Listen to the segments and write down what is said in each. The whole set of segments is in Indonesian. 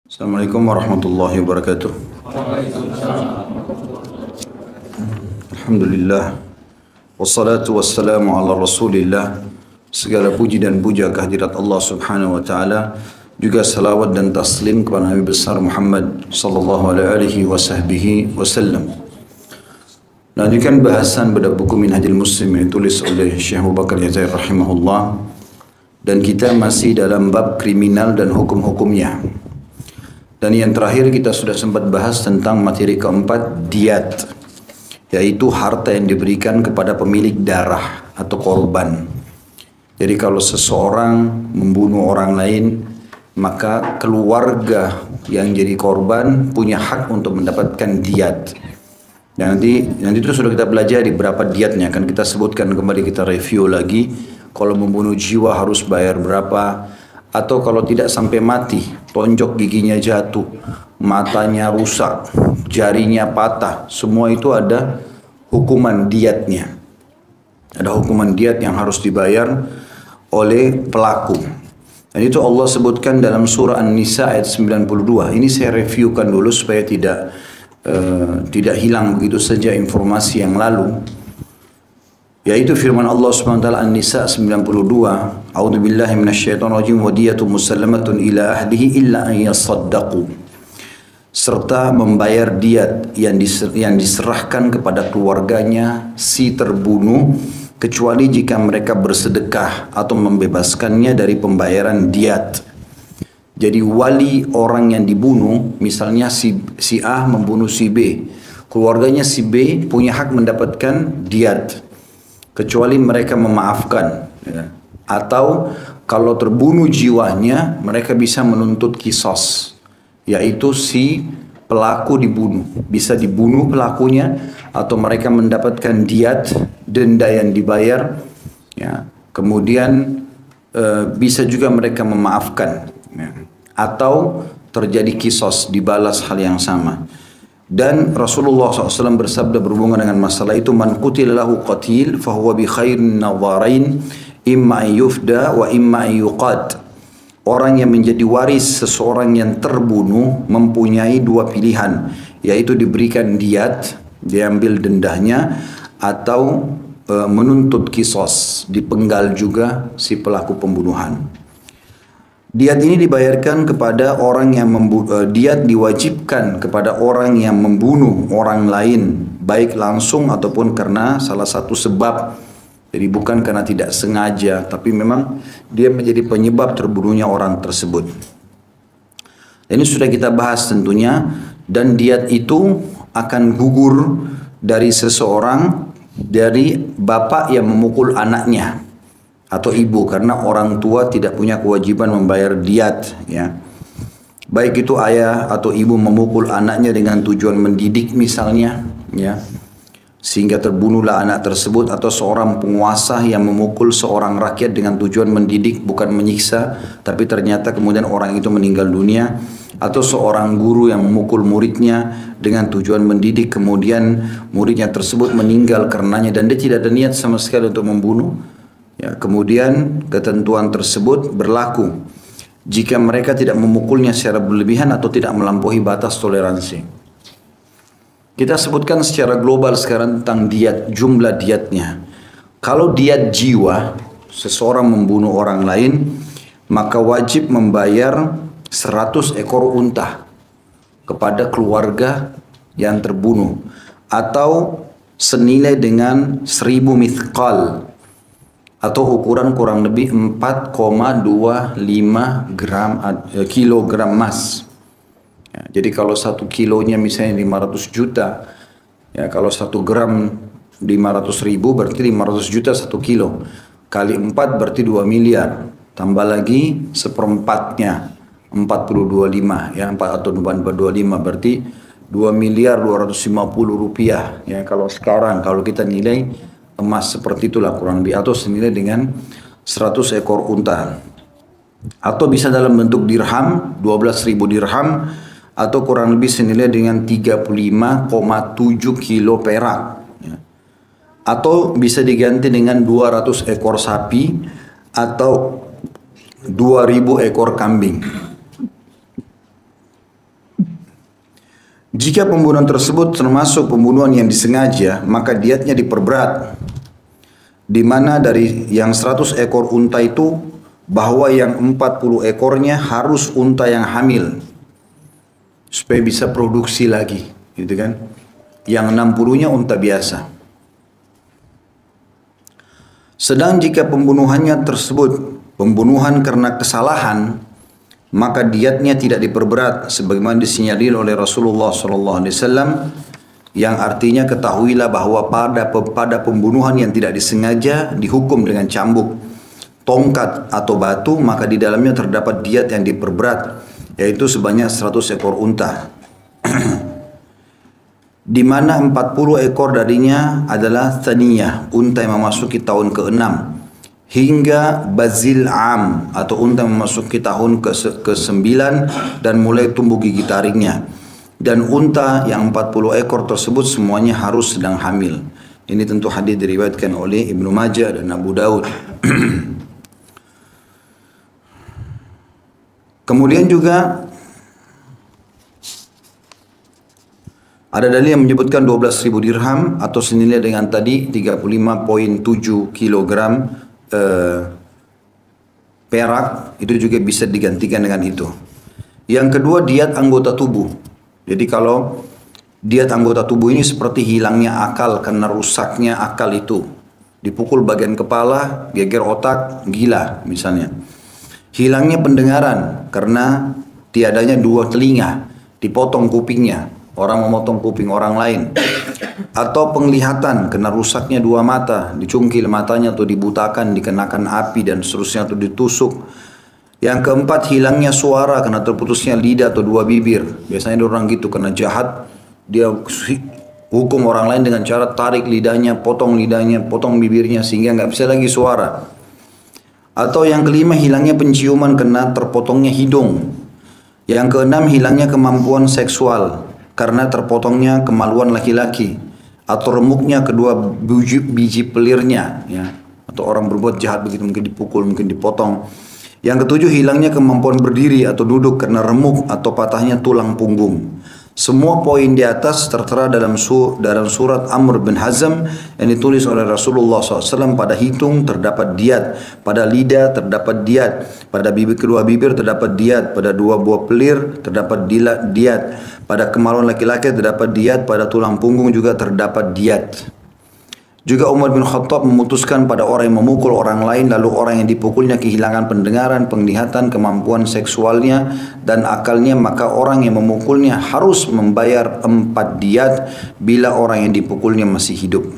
Assalamualaikum warahmatullahi wabarakatuh. Alhamdulillah. Wassalatu wassalamu ala rasulillah. Segala puji dan puja kehadirat Allah subhanahu wa ta'ala. Juga salawat dan taslim kepada Nabi besar Muhammad sallallahu alaihi wasallam. Lanjutkan bahasan pada buku Minhajul Muslim yang ditulis oleh Syekh Abu Bakar Yazair rahimahullah. Dan kita masih dalam bab kriminal dan hukum-hukumnya. Dan yang terakhir kita sudah sempat bahas tentang materi keempat, diyat, yaitu harta yang diberikan kepada pemilik darah atau korban. Jadi kalau seseorang membunuh orang lain, maka keluarga yang jadi korban punya hak untuk mendapatkan diyat. Dan nanti itu sudah kita pelajari berapa diyatnya, kan kita sebutkan kembali, kita review lagi. Kalau membunuh jiwa harus bayar berapa, atau kalau tidak sampai mati, tonjok giginya jatuh, matanya rusak, jarinya patah, semua itu ada hukuman diyatnya. Ada hukuman diyat yang harus dibayar oleh pelaku. Dan itu Allah sebutkan dalam surah An-Nisa ayat 92. Ini saya reviewkan dulu supaya tidak hilang begitu saja informasi yang lalu. Yaitu firman Allah SWT An-Nisa 92, A'udzu billahi minasyaitonir rajim, wa diyatun musallamatun ila ahlihi illa an yasaddaqu. Serta membayar diyat yang diserahkan kepada keluarganya si terbunuh, kecuali jika mereka bersedekah atau membebaskannya dari pembayaran diyat. Jadi wali orang yang dibunuh, misalnya si A membunuh si B, keluarganya si B punya hak mendapatkan diyat, kecuali mereka memaafkan, ya. Atau kalau terbunuh jiwanya, mereka bisa menuntut kisos, yaitu si pelaku dibunuh, bisa dibunuh pelakunya, atau mereka mendapatkan diyat, denda yang dibayar, ya. Kemudian bisa juga mereka memaafkan, ya. Atau terjadi kisos, dibalas hal yang sama. Dan Rasulullah SAW bersabda berhubungan dengan masalah itu, man qutila lahu qatil fahuwa bi khairin nadharain imma yufda wa imma yuqad. Orang yang menjadi waris seseorang yang terbunuh mempunyai dua pilihan, yaitu diberikan diyat, diambil dendanya, atau menuntut kisos, dipenggal juga si pelaku pembunuhan. Diyat ini dibayarkan kepada orang yang diyat diwajibkan kepada orang yang membunuh orang lain, baik langsung ataupun karena salah satu sebab. Jadi bukan karena tidak sengaja, tapi memang dia menjadi penyebab terbunuhnya orang tersebut. Ini sudah kita bahas tentunya, dan diyat itu akan gugur dari seseorang, dari bapak yang memukul anaknya atau ibu, karena orang tua tidak punya kewajiban membayar diyat, ya. Baik itu ayah atau ibu memukul anaknya dengan tujuan mendidik misalnya, ya, sehingga terbunuhlah anak tersebut, atau seorang penguasa yang memukul seorang rakyat dengan tujuan mendidik, bukan menyiksa, tapi ternyata kemudian orang itu meninggal dunia, atau seorang guru yang memukul muridnya dengan tujuan mendidik, kemudian muridnya tersebut meninggal karenanya dan dia tidak ada niat sama sekali untuk membunuh. Ya, kemudian ketentuan tersebut berlaku jika mereka tidak memukulnya secara berlebihan atau tidak melampaui batas toleransi. Kita sebutkan secara global sekarang tentang diyat, jumlah diyatnya. Kalau diyat jiwa, seseorang membunuh orang lain, maka wajib membayar 100 ekor unta kepada keluarga yang terbunuh, atau senilai dengan 1000 mithqal, atau ukuran kurang lebih 4,25 kilogram emas. Ya, jadi kalau 1 kilonya misalnya 500 juta, ya, kalau 1 gram 500.000 berarti 500 juta 1 kilo. Kali 4 berarti 2 miliar. Tambah lagi seperempatnya 425, ya, 4 atau 425 berarti 2 miliar 250 rupiah. Ya, kalau sekarang kalau kita nilai emas seperti itulah kurang lebih, atau senilai dengan 100 ekor unta, atau bisa dalam bentuk dirham, 12.000 dirham, atau kurang lebih senilai dengan 35,7 kilo perak, ya. Atau bisa diganti dengan 200 ekor sapi, atau 2.000 ekor kambing. Jika pembunuhan tersebut termasuk pembunuhan yang disengaja, maka diatnya diperberat. Di mana dari yang 100 ekor unta itu, bahwa yang 40 ekornya harus unta yang hamil. Supaya bisa produksi lagi, gitu kan. Yang 60-nya unta biasa. Sedang jika pembunuhannya tersebut pembunuhan karena kesalahan, maka diatnya tidak diperberat sebagaimana disinyalir oleh Rasulullah SAW, yang artinya ketahuilah bahwa pada pembunuhan yang tidak disengaja dihukum dengan cambuk, tongkat atau batu, maka di dalamnya terdapat diat yang diperberat, yaitu sebanyak 100 ekor unta. Di mana 40 ekor darinya adalah thaniyah, unta yang memasuki tahun ke-6, hingga bazil am atau unta memasuki tahun ke-9 dan mulai tumbuh gigi taringnya. Dan unta yang 40 ekor tersebut semuanya harus sedang hamil. Ini tentu hadis diriwayatkan oleh Ibnu Majah dan Abu Daud. Kemudian juga ada dalil yang menyebutkan 12.000 dirham atau senilai dengan tadi 35,7 kilogram perak, itu juga bisa digantikan dengan itu. Yang kedua, diat anggota tubuh. Jadi kalau diat anggota tubuh ini seperti hilangnya akal karena rusaknya akal itu. Dipukul bagian kepala, geger otak, gila misalnya. Hilangnya pendengaran karena tiadanya dua telinga, dipotong kupingnya. Orang memotong kuping orang lain. Atau penglihatan, kena rusaknya dua mata, dicungkil matanya atau dibutakan, dikenakan api dan seterusnya atau ditusuk. Yang keempat, hilangnya suara karena terputusnya lidah atau dua bibir. Biasanya ada orang gitu, karena jahat, dia hukum orang lain dengan cara tarik lidahnya, potong bibirnya sehingga nggak bisa lagi suara. Atau yang kelima, hilangnya penciuman karena terpotongnya hidung. Yang keenam, hilangnya kemampuan seksual karena terpotongnya kemaluan laki-laki, atau remuknya kedua biji pelirnya, ya. Atau orang berbuat jahat begitu, mungkin dipukul, mungkin dipotong. Yang ketujuh, hilangnya kemampuan berdiri atau duduk karena remuk atau patahnya tulang punggung. Semua poin di atas tertera dalam surat Amr bin Hazm yang ditulis oleh Rasulullah SAW. Pada hidung terdapat diat, pada lidah terdapat diat, pada kedua bibir terdapat diat, pada dua buah pelir terdapat diat, pada kemaluan laki-laki terdapat diat, pada tulang punggung juga terdapat diat. Juga Umar bin Khattab memutuskan pada orang yang memukul orang lain lalu orang yang dipukulnya kehilangan pendengaran, penglihatan, kemampuan seksualnya dan akalnya, maka orang yang memukulnya harus membayar 4 diat bila orang yang dipukulnya masih hidup.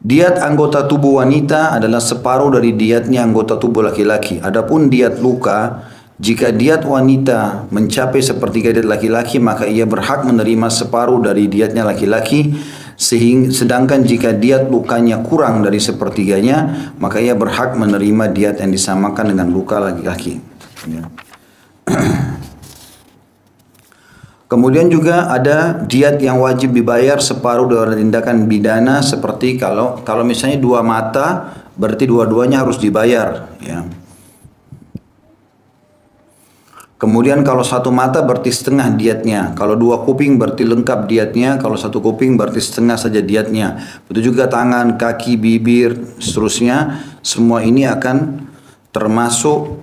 Diat anggota tubuh wanita adalah separuh dari diatnya anggota tubuh laki-laki. Adapun diat luka, jika diat wanita mencapai sepertiga diat laki-laki, maka ia berhak menerima separuh dari diatnya laki-laki. Sedangkan jika diat lukanya kurang dari sepertiganya, maka ia berhak menerima diat yang disamakan dengan luka laki-laki. Kemudian juga ada diat yang wajib dibayar separuh dari tindakan pidana, seperti kalau misalnya dua mata, berarti dua-duanya harus dibayar, ya. Kemudian kalau satu mata berarti setengah diatnya. Kalau dua kuping berarti lengkap diatnya. Kalau satu kuping berarti setengah saja diatnya. Begitu juga tangan, kaki, bibir, seterusnya. Semua ini akan termasuk.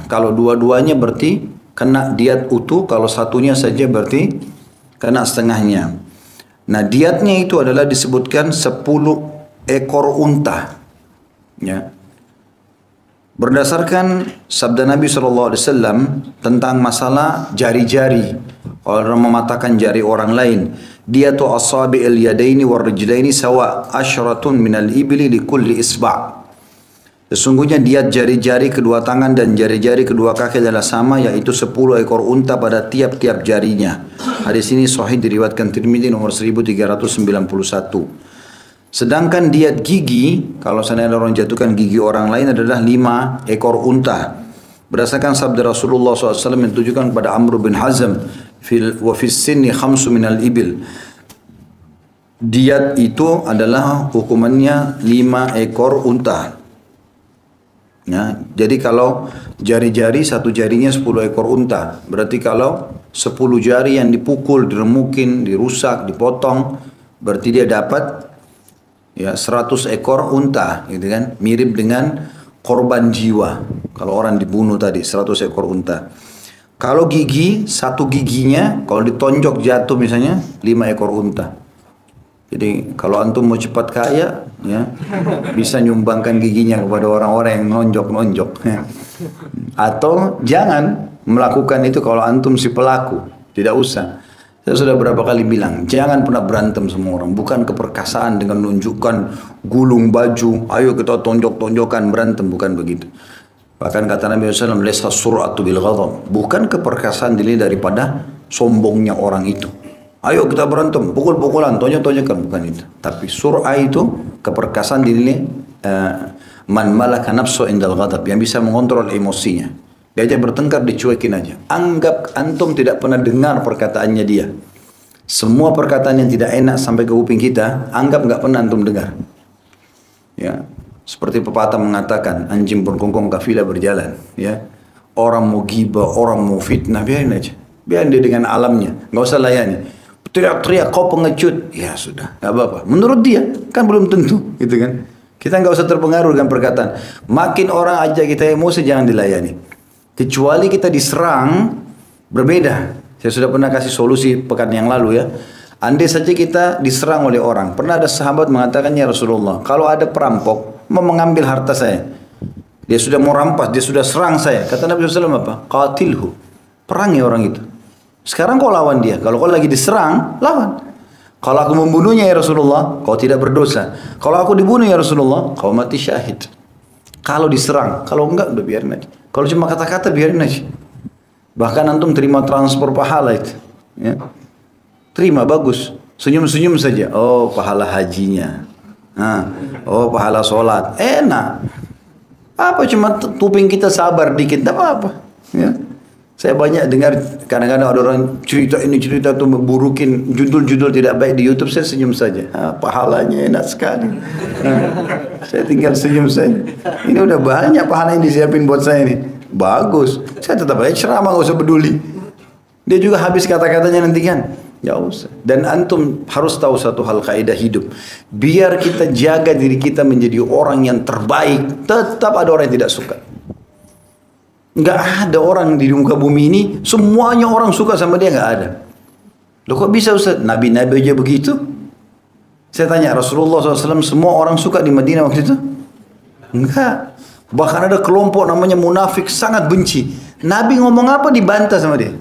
Kalau dua-duanya berarti kena diat utuh. Kalau satunya saja berarti kena setengahnya. Nah, diatnya itu adalah disebutkan 10 ekor unta. Ya. Berdasarkan sabda Nabi SAW tentang masalah jari-jari, orang mematahkan jari orang lain, dia tu asabi al-yadaini war rijlaini sawa asyaratun minal ibli li kulli isba'. Sesungguhnya diat jari-jari kedua tangan dan jari-jari kedua kaki adalah sama, yaitu 10 ekor unta pada tiap-tiap jarinya. Hadis ini sahih diriwayatkan Tirmidzi nomor 1391. Sedangkan diat gigi, kalau seandainya orang jatuhkan gigi orang lain, adalah 5 ekor unta. Berdasarkan sabda Rasulullah SAW yang ditujukan kepada Amr bin Hazm, wa fis sinni khamsu minal ibil. Diat itu adalah hukumannya 5 ekor unta. Ya, jadi kalau jari-jari satu jarinya 10 ekor unta. Berarti kalau 10 jari yang dipukul, diremukin, dirusak, dipotong, berarti dia dapat ya 100 ekor unta, gitu kan? Mirip dengan korban jiwa. Kalau orang dibunuh tadi 100 ekor unta. Kalau gigi, satu giginya kalau ditonjok jatuh misalnya 5 ekor unta. Jadi kalau antum mau cepat kaya, ya bisa nyumbangkan giginya kepada orang-orang yang nonjok-nonjok. Ya. Atau jangan melakukan itu kalau antum si pelaku, tidak usah. Saya sudah berapa kali bilang, jangan pernah berantem sama orang. Bukan keperkasaan dengan menunjukkan gulung baju, ayo kita tonjok-tonjokan berantem, bukan begitu. Bahkan kata Nabi SAW, "Laisa sur'atu bil ghadab." Bukan keperkasaan dilihat daripada sombongnya orang itu. Ayo kita berantem, pukul-pukulan, tonjok-tonjokan, bukan itu. Tapi sur'a itu keperkasaan dinilai man malaka nafsu indal ghadab, yang bisa mengontrol emosinya. Diajak bertengkar, dicuekin aja. Anggap antum tidak pernah dengar perkataannya dia. Semua perkataan yang tidak enak sampai ke kuping kita, anggap nggak pernah antum dengar. Ya, seperti pepatah mengatakan, anjing bergonggong kafilah berjalan. Ya, orang mau ghibah, orang mau fitnah, biarin aja. Biarin dia dengan alamnya, nggak usah layani. Teriak-teriak kau pengecut, ya sudah, nggak apa-apa. Menurut dia kan belum tentu, gitu kan? Kita nggak usah terpengaruh dengan perkataan. Makin orang ajak kita emosi, jangan dilayani. Kecuali kita diserang, berbeda. Saya sudah pernah kasih solusi pekan yang lalu ya. Andai saja kita diserang oleh orang, pernah ada sahabat mengatakan, ya Rasulullah, kalau ada perampok mau mengambil harta saya, dia sudah mau rampas, dia sudah serang saya. Kata Nabi SAW apa? Qatilhu, perangi orang itu. Sekarang kau lawan dia. Kalau kau lagi diserang, lawan. Kalau aku membunuhnya ya Rasulullah, kau tidak berdosa. Kalau aku dibunuh ya Rasulullah, kau mati syahid. Kalau diserang, kalau enggak udah biarin aja. Kalau cuma kata-kata biarin aja. Bahkan antum terima transfer pahala itu. Ya. Terima, bagus. Senyum-senyum saja. Oh, pahala hajinya. Nah, oh, pahala sholat. Enak. Apa cuma tuping kita sabar dikit, tidak apa-apa. Ya. Saya banyak dengar kadang-kadang ada orang cerita ini cerita tuh memburukin judul-judul tidak baik di YouTube, saya senyum saja. Pahalanya enak sekali. Saya tinggal senyum saja. Ini udah banyak pahala yang disiapin buat saya ini. Bagus. Saya tetap aja ceramah, nggak usah peduli. Dia juga habis kata-katanya nanti kan. Ya usah. Dan antum harus tahu satu hal kaidah hidup. Biar kita jaga diri kita menjadi orang yang terbaik, tetap ada orang yang tidak suka. Nggak ada orang di muka bumi ini semuanya orang suka sama dia, nggak ada. Loh kok bisa Ustaz? Nabi-nabi aja begitu? Saya tanya, Rasulullah SAW semua orang suka di Madinah waktu itu? Enggak. Bahkan ada kelompok namanya munafik sangat benci. Nabi ngomong apa dibantah sama dia.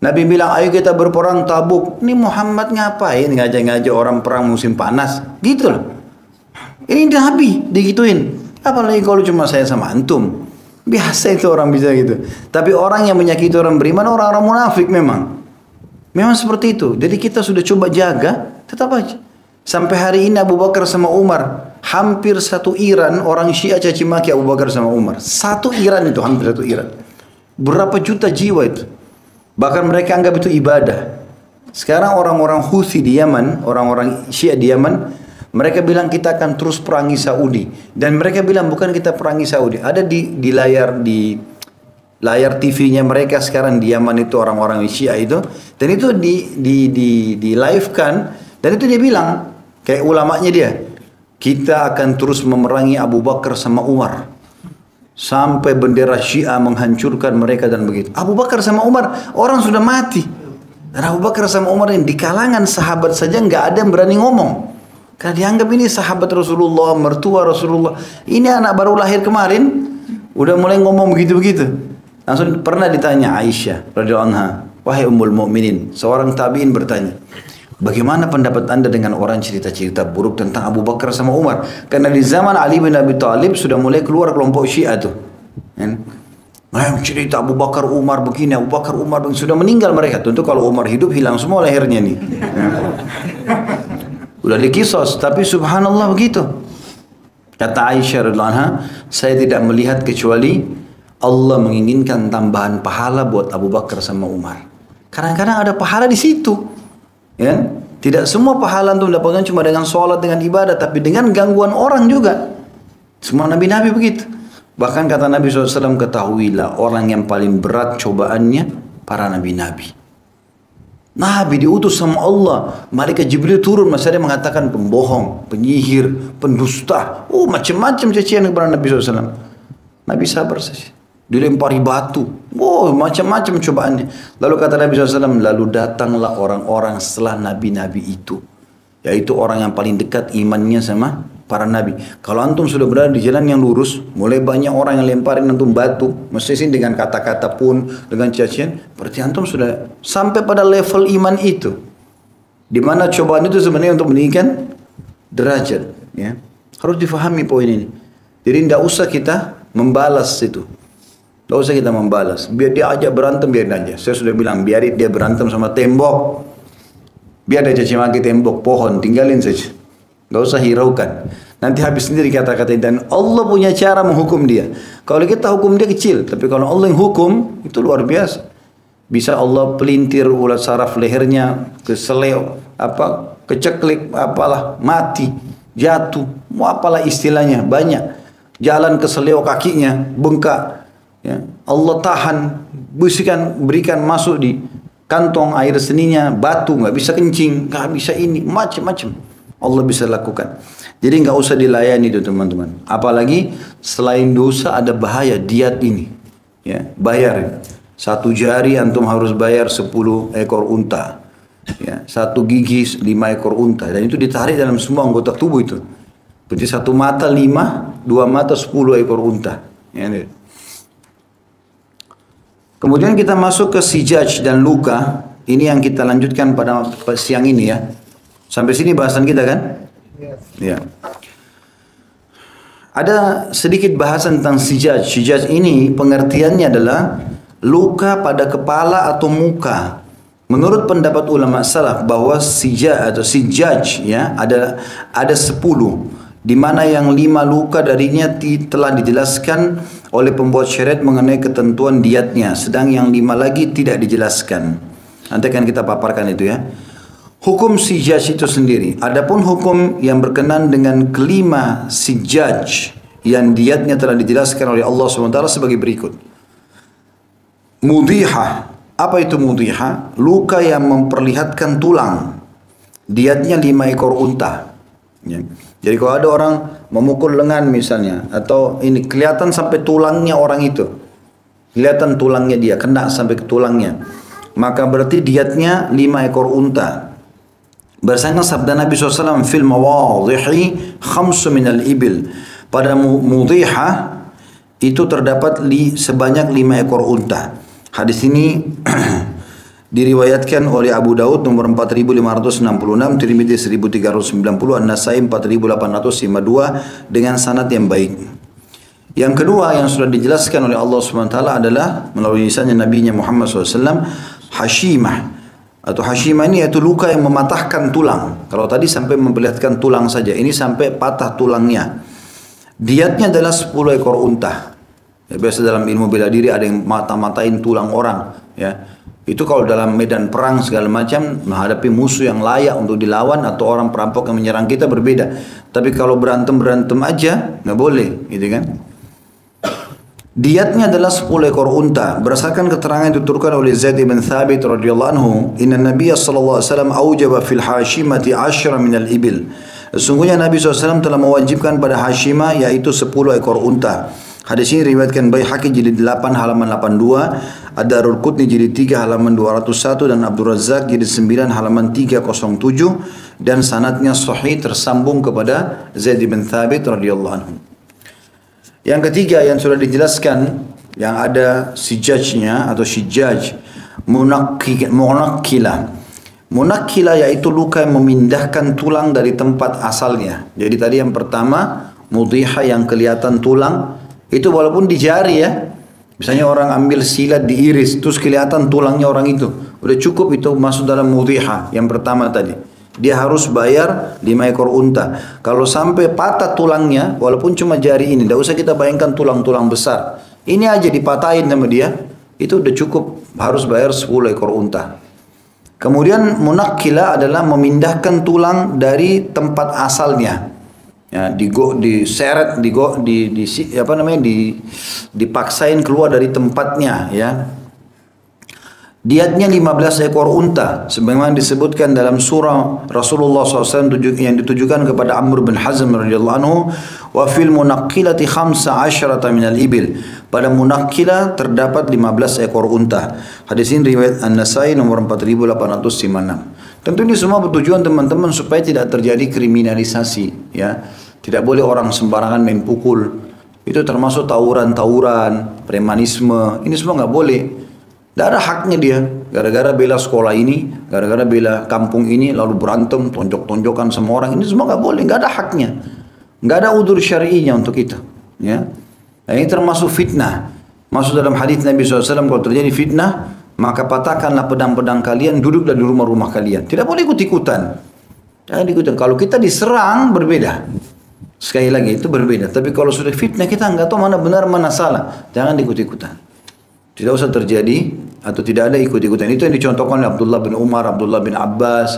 Nabi bilang, ayo kita berperang Tabuk. Ini Muhammad ngapain ngajak-ngajak orang perang musim panas? Gitu loh. Ini Nabi digituin. Apalagi kalau cuma saya sama antum. Biasa itu orang bisa gitu. Tapi orang yang menyakiti orang beriman, orang-orang munafik memang. Memang seperti itu. Jadi kita sudah coba jaga, tetap aja. Sampai hari ini Abu Bakar sama Umar, hampir satu Iran orang Syiah caci maki Abu Bakar sama Umar. Satu Iran itu, hampir satu Iran. Berapa juta jiwa itu. Bahkan mereka anggap itu ibadah. Sekarang orang-orang Houthi di Yaman, orang-orang Syiah di Yaman, mereka bilang kita akan terus perangi Saudi. Dan mereka bilang bukan kita perangi Saudi. Ada di layar TV-nya mereka sekarang di Yaman itu orang-orang Syiah itu. Dan itu di live kan. Dan itu dia bilang, kayak ulamanya dia, kita akan terus memerangi Abu Bakar sama Umar. Sampai bendera Syiah menghancurkan mereka dan begitu. Abu Bakar sama Umar, orang sudah mati. Dan Abu Bakar sama Umar ini di kalangan sahabat saja nggak ada yang berani ngomong. Karena dianggap ini sahabat Rasulullah, mertua Rasulullah. Ini anak baru lahir kemarin, udah mulai ngomong begitu-begitu. Langsung pernah ditanya Aisyah radhiyallahu anha, wahai ummul mukminin, seorang tabi'in bertanya, bagaimana pendapat anda dengan orang cerita-cerita buruk tentang Abu Bakar sama Umar? Karena di zaman Ali bin Abi Thalib sudah mulai keluar kelompok Syiah tuh. Cerita Abu Bakar Umar begini, Abu Bakar Umar begini. Sudah meninggal mereka. Tentu kalau Umar hidup hilang semua lehernya nih. Udah dikisos, tapi subhanallah begitu. Kata Aisyah radhiyallahu anha, saya tidak melihat kecuali Allah menginginkan tambahan pahala buat Abu Bakar sama Umar. Kadang-kadang ada pahala di situ. Ya? Tidak semua pahala untuk mendapatkan cuma dengan sholat, dengan ibadah, tapi dengan gangguan orang juga. Semua nabi-nabi begitu. Bahkan kata Nabi SAW, ketahuilah orang yang paling berat cobaannya para nabi-nabi. Nabi diutus sama Allah, malaikat Jibril turun, masa dia mengatakan pembohong, penyihir, pendusta, macam-macam cacian kepada Nabi SAW. Nabi sabar saja. Dilempari batu, macam-macam cobaannya. Lalu kata Nabi SAW, lalu datanglah orang-orang setelah nabi-nabi itu, yaitu orang yang paling dekat imannya sama para nabi. Kalau antum sudah berada di jalan yang lurus, mulai banyak orang yang lemparin antum batu, mesti dengan kata-kata pun, dengan cacian, berarti antum sudah sampai pada level iman itu, di mana cobaan itu sebenarnya untuk meninggikan derajat. Ya, harus difahami poin ini. Jadi tidak usah kita membalas itu. Tidak usah kita membalas. Biar dia ajak berantem, biar aja. Saya sudah bilang, biar dia berantem sama tembok. Biar dia caci maki tembok, pohon, tinggalin saja. Tidak usah hiraukan. Nanti habis sendiri kata-kata. Dan Allah punya cara menghukum dia. Kalau kita hukum dia kecil. Tapi kalau Allah yang hukum, itu luar biasa. Bisa Allah pelintir ulat saraf lehernya, keseleo, keceklik, mati, jatuh. Mau apalah istilahnya, banyak. Jalan keseleo kakinya, bengkak. Ya, Allah tahan, berikan masuk di kantong air seninya, batu, nggak bisa kencing, nggak bisa ini, macam-macam. Allah bisa lakukan. Jadi nggak usah dilayani itu teman-teman. Apalagi selain dosa ada bahaya diat ini. Ya, bayar. 1 jari antum harus bayar 10 ekor unta. Ya, 1 gigi 5 ekor unta. Dan itu ditarik dalam semua anggota tubuh itu. Berarti 1 mata 5, 2 mata 10 ekor unta. Ya, kemudian kita masuk ke sijaj dan luka. Ini yang kita lanjutkan pada siang ini ya. Sampai sini bahasan kita kan? Ya. Ada sedikit bahasan tentang sijaj. Sijaj ini pengertiannya adalah luka pada kepala atau muka. Menurut pendapat ulama salaf bahwa sijaj atau sijaj ya ada 10, di mana yang 5 luka darinya telah dijelaskan oleh pembuat syariat mengenai ketentuan diatnya, sedang yang 5 lagi tidak dijelaskan. Nanti akan kita paparkan itu ya. Hukum sijaj itu sendiri. Adapun hukum yang berkenan dengan kelima sijaj yang diatnya telah dijelaskan oleh Allah SWT sebagai berikut. Mudihah. Apa itu mudihah? Luka yang memperlihatkan tulang. Diatnya 5 ekor unta. Ya. Jadi kalau ada orang memukul lengan misalnya, atau ini kelihatan sampai tulangnya orang itu, kelihatan tulangnya dia, kena sampai ke tulangnya, maka berarti diatnya 5 ekor unta. Berdasarkan sabda Nabi SAW, fil mawadhihi khamsu minal ibil. Pada mudhihah itu terdapat sebanyak 5 ekor unta. Hadis ini diriwayatkan oleh Abu Daud nomor 4566, Tirmidzi 1390, An-Nasai 4852 dengan sanad yang baik. Yang kedua yang sudah dijelaskan oleh Allah SWT adalah melalui lisannya Nabi Muhammad SAW, hashimah. Atau hashimah ini yaitu luka yang mematahkan tulang. Kalau tadi sampai memperlihatkan tulang saja, ini sampai patah tulangnya. Diatnya adalah 10 ekor unta. Ya, biasa dalam ilmu bela diri ada yang mata-matain tulang orang. Ya, itu kalau dalam medan perang segala macam menghadapi musuh yang layak untuk dilawan atau orang perampok yang menyerang kita berbeda. Tapi kalau berantem aja nggak boleh, gitu kan? Diatnya adalah 10 ekor unta. Berdasarkan keterangan yang dituturkan oleh Zaid bin Thabit radhiyallahu anhu, Inna Nabiya sallallahu alaihi wasallam aujaba fil hashimati 10 minal ibil. Sesungguhnya Nabi SAW telah mewajibkan pada hashimah yaitu 10 ekor unta. Hadis ini riwayatkan Baihaqi jilid 8 halaman 82, Ad-Darul Qutni jilid 3 halaman 201 dan Abdul Razzaq jilid 9 halaman 307 dan sanadnya sahih tersambung kepada Zaid bin Thabit radhiyallahu anhu. Yang ketiga yang sudah dijelaskan yang ada sijajnya atau sijaj munakkilah. Munakkilah yaitu luka yang memindahkan tulang dari tempat asalnya. Jadi tadi yang pertama mudhihah yang kelihatan tulang. Itu walaupun di jari ya. Misalnya orang ambil silat diiris, terus kelihatan tulangnya orang itu. Udah cukup itu masuk dalam mudhihah yang pertama tadi. Dia harus bayar 5 ekor unta. Kalau sampai patah tulangnya, walaupun cuma jari ini, tidak usah kita bayangkan tulang-tulang besar. Ini aja dipatahin sama dia, itu udah cukup, harus bayar 10 ekor unta. Kemudian munakkilah adalah memindahkan tulang dari tempat asalnya. Ya, diseret, dipaksain keluar dari tempatnya, ya. Diatnya 15 ekor unta, sebagaimana disebutkan dalam surah Rasulullah SAW yang ditujukan kepada Amr bin Hazm radhiyallahu anhu, wa fil munaqqilati 15 minal ibil. Pada munaqqila terdapat 15 ekor unta. Hadis ini riwayat An-Nasai nomor 4856. Tentu ini semua bertujuan teman-teman supaya tidak terjadi kriminalisasi, ya. Tidak boleh orang sembarangan main pukul. Itu termasuk tawuran-tawuran, premanisme. Ini semua nggak boleh. Tidak ada haknya dia. Gara-gara bela sekolah ini, gara-gara bela kampung ini, lalu berantem, tonjok-tonjokan sama orang. Ini semua nggak boleh. Nggak ada haknya. Nggak ada udzur syar'inya untuk itu. Ya. Nah, ini termasuk fitnah. Masuk dalam hadis Nabi SAW, kalau terjadi fitnah, maka patahkanlah pedang-pedang kalian, duduklah di rumah-rumah kalian. Tidak boleh ikut-ikutan. Jangan ikutan. Kalau kita diserang, berbeda. Sekali lagi, itu berbeda. Tapi kalau sudah fitnah, kita nggak tahu mana benar, mana salah. Jangan ikut-ikutan. Tidak usah terjadi, atau tidak ada ikut-ikutan. Itu yang dicontohkan oleh Abdullah bin Umar, Abdullah bin Abbas,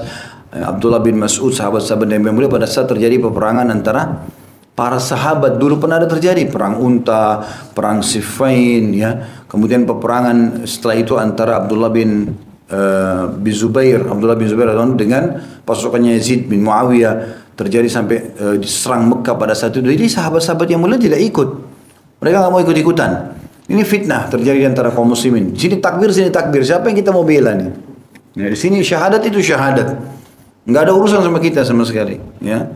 Abdullah bin Mas'ud, sahabat-sahabat Nabi mulia pada saat terjadi peperangan antara para sahabat. Dulu pernah ada terjadi perang unta, perang Siffin, ya. Kemudian peperangan setelah itu antara Abdullah bin Zubair dengan pasukannya Yazid bin Muawiyah, terjadi sampai diserang Mekah pada saat itu. Jadi sahabat-sahabat yang mulia tidak ikut. Mereka nggak mau ikut-ikutan. Ini fitnah terjadi antara kaum muslimin. Sini takbir, sini takbir. Siapa yang kita mau bela nih? Ya, di sini syahadat, itu syahadat. Nggak ada urusan sama kita sama sekali. Ya.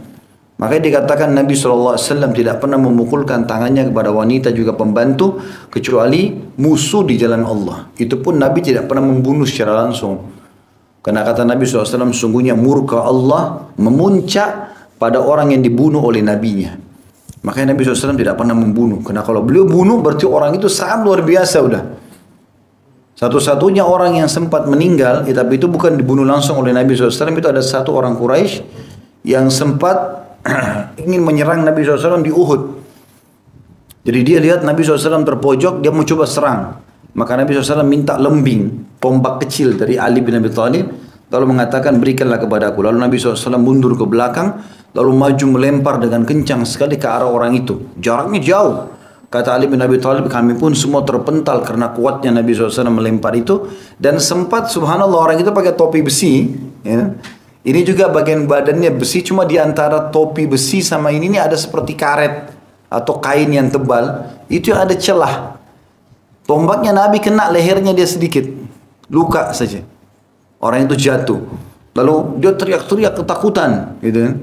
Makanya dikatakan Nabi SAW tidak pernah memukulkan tangannya kepada wanita juga pembantu kecuali musuh di jalan Allah. Itu pun Nabi tidak pernah membunuh secara langsung. Karena kata Nabi SAW, sungguhnya murka Allah memuncak pada orang yang dibunuh oleh nabinya. Makanya Nabi SAW tidak pernah membunuh. Karena kalau beliau bunuh berarti orang itu sangat luar biasa udah. Satu-satunya orang yang sempat meninggal, tapi itu bukan dibunuh langsung oleh Nabi SAW. Itu ada satu orang Quraisy yang sempat ingin menyerang Nabi SAW di Uhud. Jadi dia lihat Nabi SAW terpojok, dia mau coba serang. Maka Nabi SAW minta lembing, tombak kecil dari Ali bin Abi Thalib. Lalu mengatakan, berikanlah kepadaku. Lalu Nabi SAW mundur ke belakang. Lalu maju melempar dengan kencang sekali ke arah orang itu. Jaraknya jauh. Kata Ali bin Abi Thalib, kami pun semua terpental karena kuatnya Nabi SAW melempar itu. Dan sempat subhanallah orang itu pakai topi besi. Ya. Ini juga bagian badannya besi, cuma di antara topi besi sama ini ada seperti karet atau kain yang tebal. Itu yang ada celah. Tombaknya Nabi kena lehernya dia sedikit. Luka saja. Orang itu jatuh. Lalu dia teriak-teriak ketakutan. Gitu kan.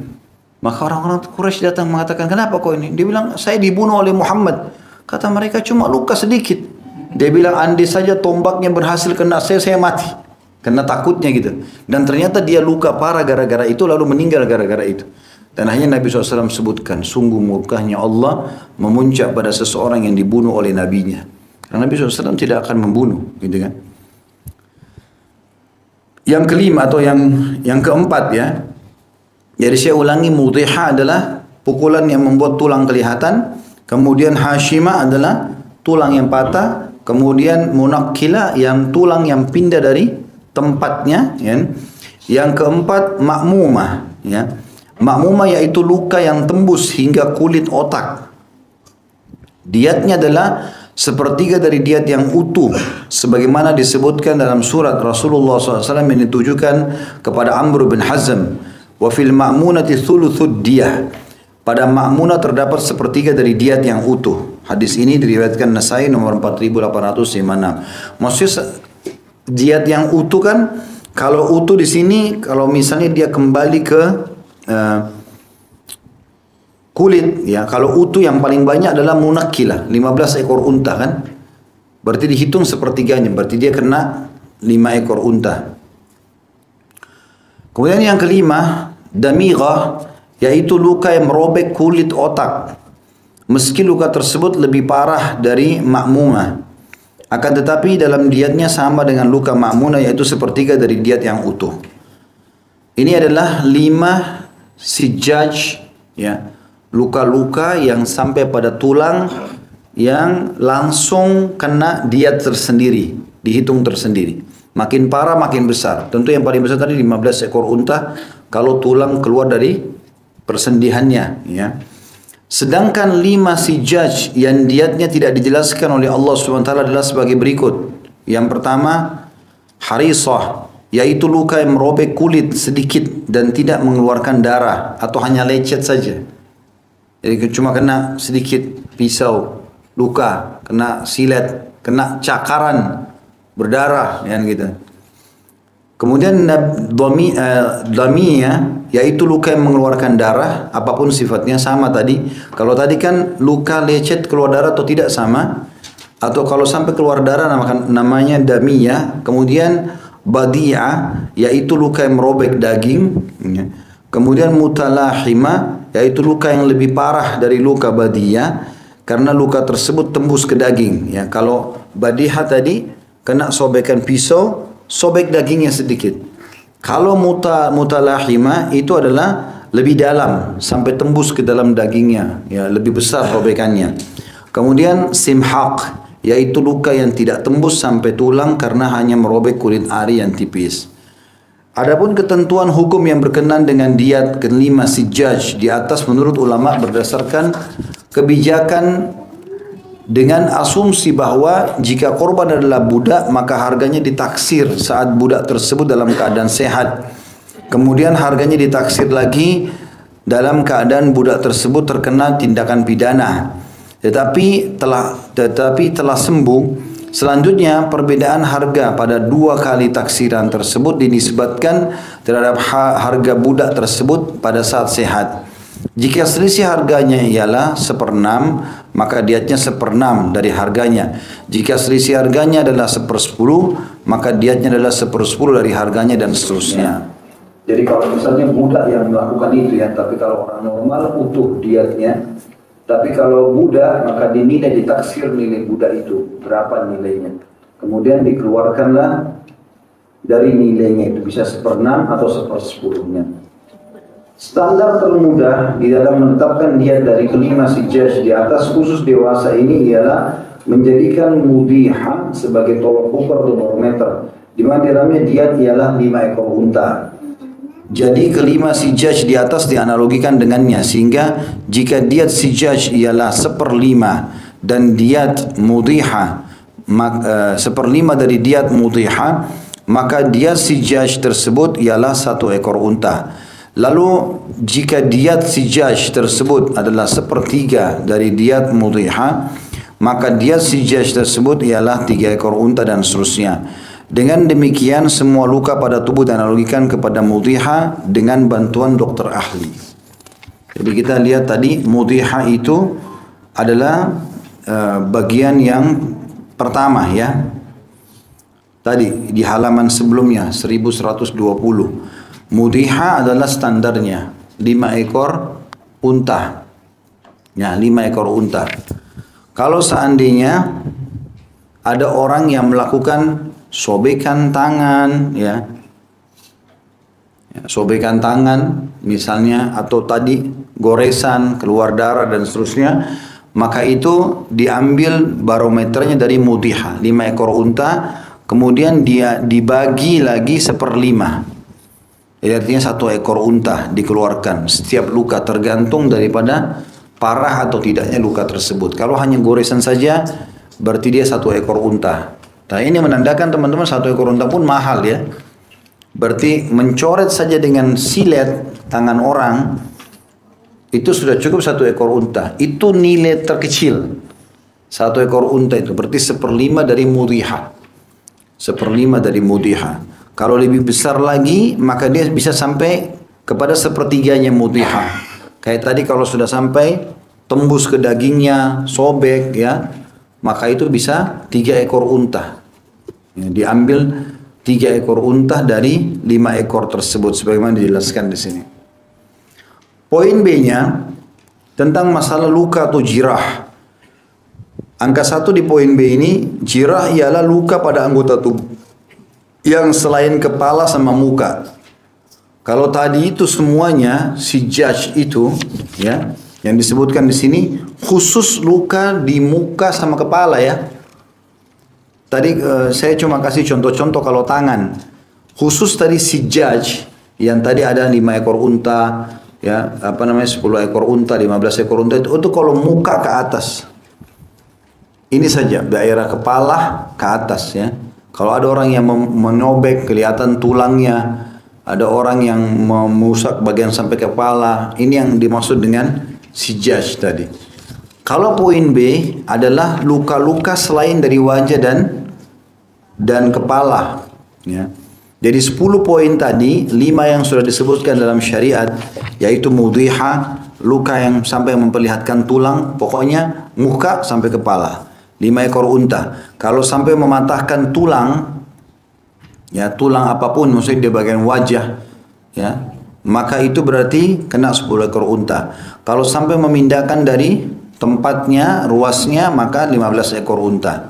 Maka orang-orang Quraisy datang mengatakan, kenapa kau ini? Dia bilang, saya dibunuh oleh Muhammad. Kata mereka, cuma luka sedikit. Dia bilang, andai saja tombaknya berhasil kena saya mati. Karena takutnya gitu. Dan ternyata dia luka parah gara-gara itu, lalu meninggal gara-gara itu. Dan akhirnya Nabi SAW sebutkan, sungguh murkahnya Allah memuncak pada seseorang yang dibunuh oleh nabinya. Karena Nabi SAW tidak akan membunuh. Gitu kan. Yang kelima atau yang keempat ya. Jadi saya ulangi, mudhiha adalah pukulan yang membuat tulang kelihatan. Kemudian hashima adalah tulang yang patah. Kemudian munaqqila yang tulang yang pindah dari tempatnya. Ya. Yang keempat ma'mumah. Ya. Ma'mumah yaitu luka yang tembus hingga kulit otak. Diatnya adalah sepertiga dari diat yang utuh. Sebagaimana disebutkan dalam surat Rasulullah SAW yang ditujukan kepada Amr bin Hazm. Wa fil ma'munati thuluthud diyah. Pada ma'munah terdapat sepertiga dari diat yang utuh. Hadis ini diriwayatkan Nasai nomor 4856. Maksudnya diat yang utuh kan, kalau utuh di sini kalau misalnya dia kembali ke kulit ya, kalau utuh yang paling banyak adalah munakkilah, 15 ekor unta kan. Berarti dihitung sepertiganya, berarti dia kena 5 ekor unta. Kemudian yang kelima, damighah, yaitu luka yang merobek kulit otak. Meski luka tersebut lebih parah dari ma'mumah, akan tetapi dalam diatnya sama dengan luka ma'munah, yaitu sepertiga dari diat yang utuh. Ini adalah 5 sijaj, ya, luka-luka yang sampai pada tulang yang langsung kena diat tersendiri, dihitung tersendiri. Makin parah makin besar. Tentu yang paling besar tadi 15 ekor unta kalau tulang keluar dari persendihannya, ya. Sedangkan 5 sijaj yang diatnya tidak dijelaskan oleh Allah SWT adalah sebagai berikut. Yang pertama, harisah, yaitu luka yang merobek kulit sedikit dan tidak mengeluarkan darah atau hanya lecet saja. Jadi cuma kena sedikit pisau, luka, kena silet, kena cakaran, berdarah, ya gitu. Kemudian damiyah, yaitu luka yang mengeluarkan darah, apapun sifatnya sama tadi. Kalau tadi kan luka lecet keluar darah atau tidak sama, atau kalau sampai keluar darah namanya damiyah. Kemudian badi'ah, yaitu luka yang merobek daging. Kemudian mutalahima, yaitu luka yang lebih parah dari luka badiyah, karena luka tersebut tembus ke daging. Ya, kalau badihah tadi kena sobekan pisau, sobek dagingnya sedikit. Kalau mutalahima itu adalah lebih dalam sampai tembus ke dalam dagingnya, ya, lebih besar sobekannya. Kemudian simhaq, yaitu luka yang tidak tembus sampai tulang karena hanya merobek kulit ari yang tipis. Adapun ketentuan hukum yang berkenaan dengan diat kelima sijaj di atas menurut ulama berdasarkan kebijakan dengan asumsi bahwa jika korban adalah budak maka harganya ditaksir saat budak tersebut dalam keadaan sehat. Kemudian harganya ditaksir lagi dalam keadaan budak tersebut terkena tindakan pidana. Tetapi telah sembuh. Selanjutnya perbedaan harga pada 2 kali taksiran tersebut dinisbatkan terhadap harga budak tersebut pada saat sehat. Jika selisih harganya ialah 1/6, maka diatnya 1/6 dari harganya. Jika selisih harganya adalah 1/10, maka diatnya adalah 1/10 dari harganya dan seterusnya. Jadi kalau misalnya budak yang melakukan itu ya, tapi kalau orang normal utuh diatnya. Tapi kalau budak maka dinilai, ditaksir nilai budak itu berapa nilainya. Kemudian dikeluarkanlah dari nilainya itu bisa 1/6 atau 1/10-nya. Standar termudah di dalam menetapkan diat dari kelima sijaj di atas khusus dewasa ini ialah menjadikan mudhiha sebagai tolok ukur atau barometer, di mana dalamnya diat ialah 5 ekor unta. Jadi kelima sijaj di atas dianalogikan dengannya, sehingga jika diat sijaj ialah 1/5 dan diat mudhiha 1/5 dari diat mudhiha, maka diat sijaj tersebut ialah 1 ekor unta. Lalu jika diat sijaj tersebut adalah 1/3 dari diat mudhiha, maka diat sijaj tersebut ialah 3 ekor unta dan seterusnya. Dengan demikian semua luka pada tubuh dianalogikan kepada mudhiha dengan bantuan dokter ahli. Jadi kita lihat tadi mudhiha itu adalah bagian yang pertama ya. Tadi di halaman sebelumnya 1120. Mudhiha adalah standarnya 5 ekor unta. Ya, 5 ekor unta. Kalau seandainya ada orang yang melakukan sobekan tangan, ya, sobekan tangan misalnya, atau tadi goresan, keluar darah dan seterusnya, maka itu diambil barometernya dari mudhiha, 5 ekor unta, kemudian dia dibagi lagi 1/5. Jadi artinya 1 ekor unta dikeluarkan setiap luka tergantung daripada parah atau tidaknya luka tersebut. Kalau hanya goresan saja berarti dia 1 ekor unta. Nah ini menandakan teman-teman 1 ekor unta pun mahal ya. Berarti mencoret saja dengan silet tangan orang itu sudah cukup 1 ekor unta. Itu nilai terkecil 1 ekor unta itu berarti 1/5 dari mudhiha. 1/5 dari mudhiha. Kalau lebih besar lagi maka dia bisa sampai kepada 1/3-nya mudhiha. Kayak tadi kalau sudah sampai tembus ke dagingnya, sobek ya, maka itu bisa 3 ekor unta. Ya, diambil 3 ekor unta dari 5 ekor tersebut sebagaimana dijelaskan di sini. Poin B-nya tentang masalah luka atau jirah. Angka 1 di poin B ini, jirah ialah luka pada anggota tubuh yang selain kepala sama muka. Kalau tadi itu semuanya sijaj itu ya, yang disebutkan di sini khusus luka di muka sama kepala ya. Tadi saya cuma kasih contoh-contoh kalau tangan. Khusus tadi sijaj yang tadi ada 5 ekor unta, ya, 10 ekor unta, 15 ekor unta itu kalau muka ke atas. Ini saja daerah kepala ke atas ya. Kalau ada orang yang menobek kelihatan tulangnya, ada orang yang merusak bagian sampai kepala, ini yang dimaksud dengan sijaj tadi. Kalau poin B adalah luka-luka selain dari wajah dan kepala ya. Jadi 10 poin tadi, 5 yang sudah disebutkan dalam syariat, yaitu mudhiha, luka yang sampai memperlihatkan tulang, pokoknya muka sampai kepala. 5 ekor unta. Kalau sampai mematahkan tulang, ya tulang apapun, maksudnya di bagian wajah, ya, maka itu berarti kena 10 ekor unta. Kalau sampai memindahkan dari tempatnya, ruasnya, maka 15 ekor unta.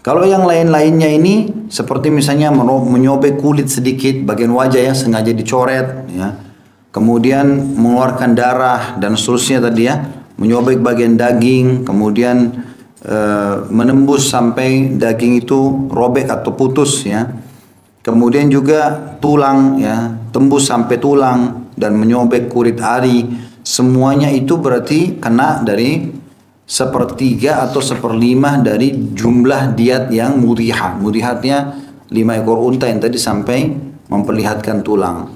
Kalau yang lain-lainnya ini seperti misalnya menyobek kulit sedikit bagian wajah ya, sengaja dicoret ya. Kemudian mengeluarkan darah dan seterusnya tadi ya, menyobek bagian daging, kemudian menembus sampai daging itu robek atau putus ya. Kemudian juga tulang ya, tembus sampai tulang dan menyobek kulit ari, semuanya itu berarti kena dari 1/3 atau 1/5 dari jumlah diat yang mudhiha. Mudhihatnya 5 ekor unta yang tadi sampai memperlihatkan tulang.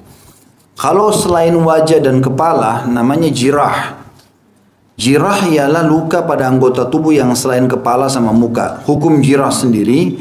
Kalau selain wajah dan kepala namanya jirah. Jirah ialah luka pada anggota tubuh yang selain kepala sama muka. Hukum jirah sendiri,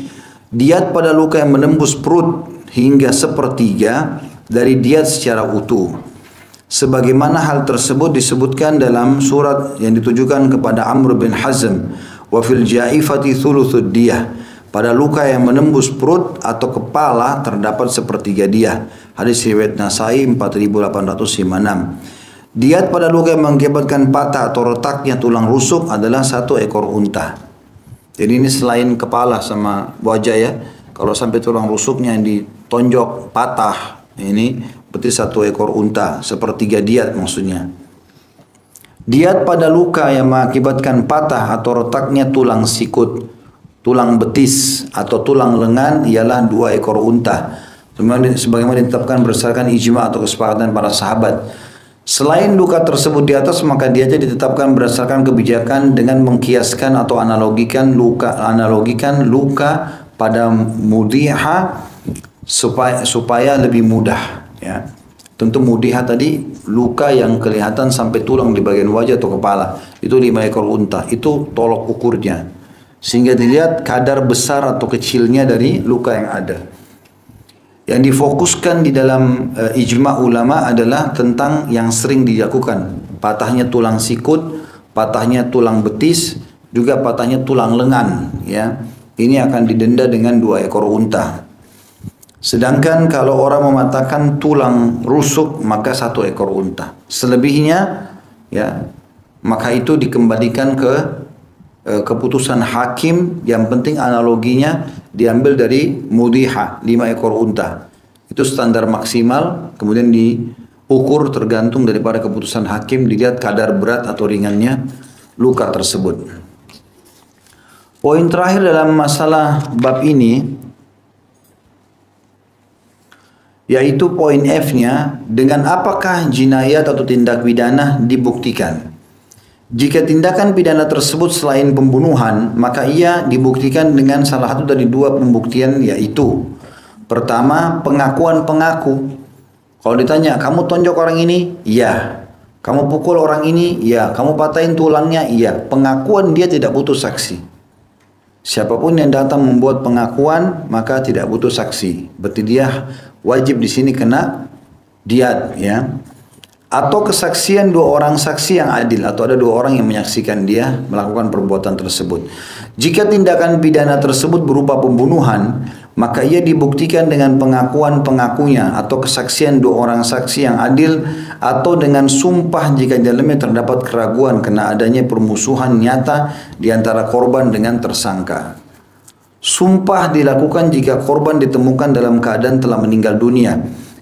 diat pada luka yang menembus perut hingga 1/3 dari diat secara utuh. Sebagaimana hal tersebut disebutkan dalam surat yang ditujukan kepada Amr bin Hazm, wa fil jaifati thuluthud diyah. Pada luka yang menembus perut atau kepala terdapat 1/3 diyah. Hadis riwayat Nasai 4856. Diat pada luka yang mengakibatkan patah atau retaknya tulang rusuk adalah 1 ekor unta. Jadi ini selain kepala sama wajah ya. Kalau sampai tulang rusuknya yang ditonjok patah, ini berarti 1 ekor unta, 1/3 diat maksudnya. Diat pada luka yang mengakibatkan patah atau retaknya tulang sikut, tulang betis atau tulang lengan ialah 2 ekor unta. Sebagaimana ditetapkan berdasarkan ijma atau kesepakatan para sahabat. Selain luka tersebut di atas, maka diatnya ditetapkan berdasarkan kebijakan dengan mengkiaskan atau analogikan luka pada mudhiha supaya lebih mudah ya. Tentu mudhiha tadi luka yang kelihatan sampai tulang di bagian wajah atau kepala, itu 5 ekor unta, itu tolok ukurnya sehingga dilihat kadar besar atau kecilnya dari luka yang ada. Yang difokuskan di dalam ijma ulama adalah tentang yang sering dilakukan, patahnya tulang sikut, patahnya tulang betis, juga patahnya tulang lengan ya. Ini akan didenda dengan 2 ekor unta. Sedangkan kalau orang mematahkan tulang rusuk maka 1 ekor unta. Selebihnya ya, maka itu dikembalikan ke keputusan hakim. Yang penting analoginya diambil dari mudhiha 5 ekor unta. Itu standar maksimal, kemudian diukur tergantung daripada keputusan hakim, dilihat kadar berat atau ringannya luka tersebut. Poin terakhir dalam masalah bab ini yaitu poin F-nya, dengan apakah jinayat atau tindak pidana dibuktikan. Jika tindakan pidana tersebut selain pembunuhan, maka ia dibuktikan dengan salah satu dari 2 pembuktian, yaitu pertama, pengakuan pengaku. Kalau ditanya, kamu tonjok orang ini? Iya. Kamu pukul orang ini? Iya. Kamu patahin tulangnya? Iya. Pengakuan dia tidak butuh saksi. Siapapun yang datang membuat pengakuan maka tidak butuh saksi. Berarti dia wajib di sini kena diat ya. Atau kesaksian 2 orang saksi yang adil, atau ada 2 orang yang menyaksikan dia melakukan perbuatan tersebut. Jika tindakan pidana tersebut berupa pembunuhan, maka ia dibuktikan dengan pengakuan pengakunya atau kesaksian 2 orang saksi yang adil, atau dengan sumpah jika di dalamnya terdapat keraguan karena adanya permusuhan nyata di antara korban dengan tersangka. Sumpah dilakukan jika korban ditemukan dalam keadaan telah meninggal dunia,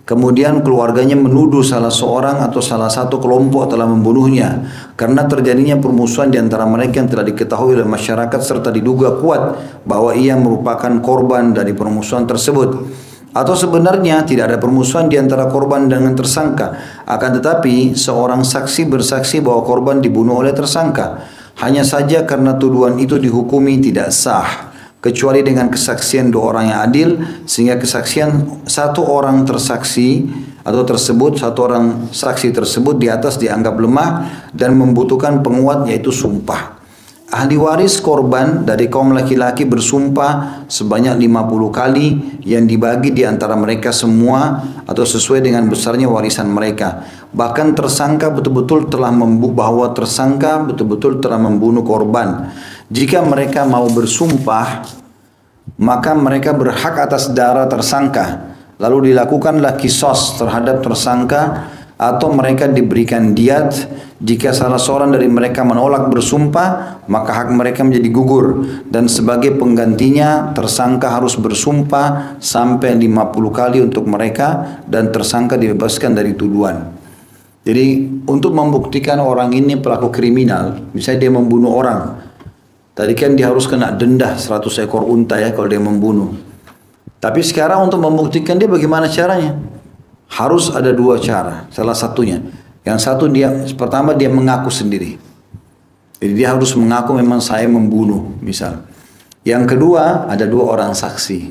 kemudian keluarganya menuduh salah seorang atau salah satu kelompok telah membunuhnya karena terjadinya permusuhan di antara mereka yang telah diketahui oleh masyarakat serta diduga kuat bahwa ia merupakan korban dari permusuhan tersebut. Atau sebenarnya tidak ada permusuhan di antara korban dengan tersangka, akan tetapi seorang saksi bersaksi bahwa korban dibunuh oleh tersangka. Hanya saja karena tuduhan itu dihukumi tidak sah, kecuali dengan kesaksian dua orang yang adil, sehingga kesaksian satu orang tersaksi atau tersebut, satu orang saksi tersebut di atas dianggap lemah dan membutuhkan penguat, yaitu sumpah. Ahli waris korban dari kaum laki-laki bersumpah sebanyak 50 kali yang dibagi di antara mereka semua atau sesuai dengan besarnya warisan mereka. Bahkan tersangka betul-betul telah membunuh korban. Jika mereka mau bersumpah, maka mereka berhak atas darah tersangka. Lalu dilakukanlah kisos terhadap tersangka atau mereka diberikan diat. Jika salah seorang dari mereka menolak bersumpah, maka hak mereka menjadi gugur, dan sebagai penggantinya tersangka harus bersumpah sampai 50 kali untuk mereka, dan tersangka dibebaskan dari tuduhan. Jadi untuk membuktikan orang ini pelaku kriminal, misalnya dia membunuh orang, tadi kan dia harus kena denda 100 ekor unta ya kalau dia membunuh. Tapi sekarang untuk membuktikan dia bagaimana caranya? Harus ada dua cara, salah satunya. Yang satu pertama dia mengaku sendiri. Jadi dia harus mengaku memang saya membunuh, misal. Yang kedua ada dua orang saksi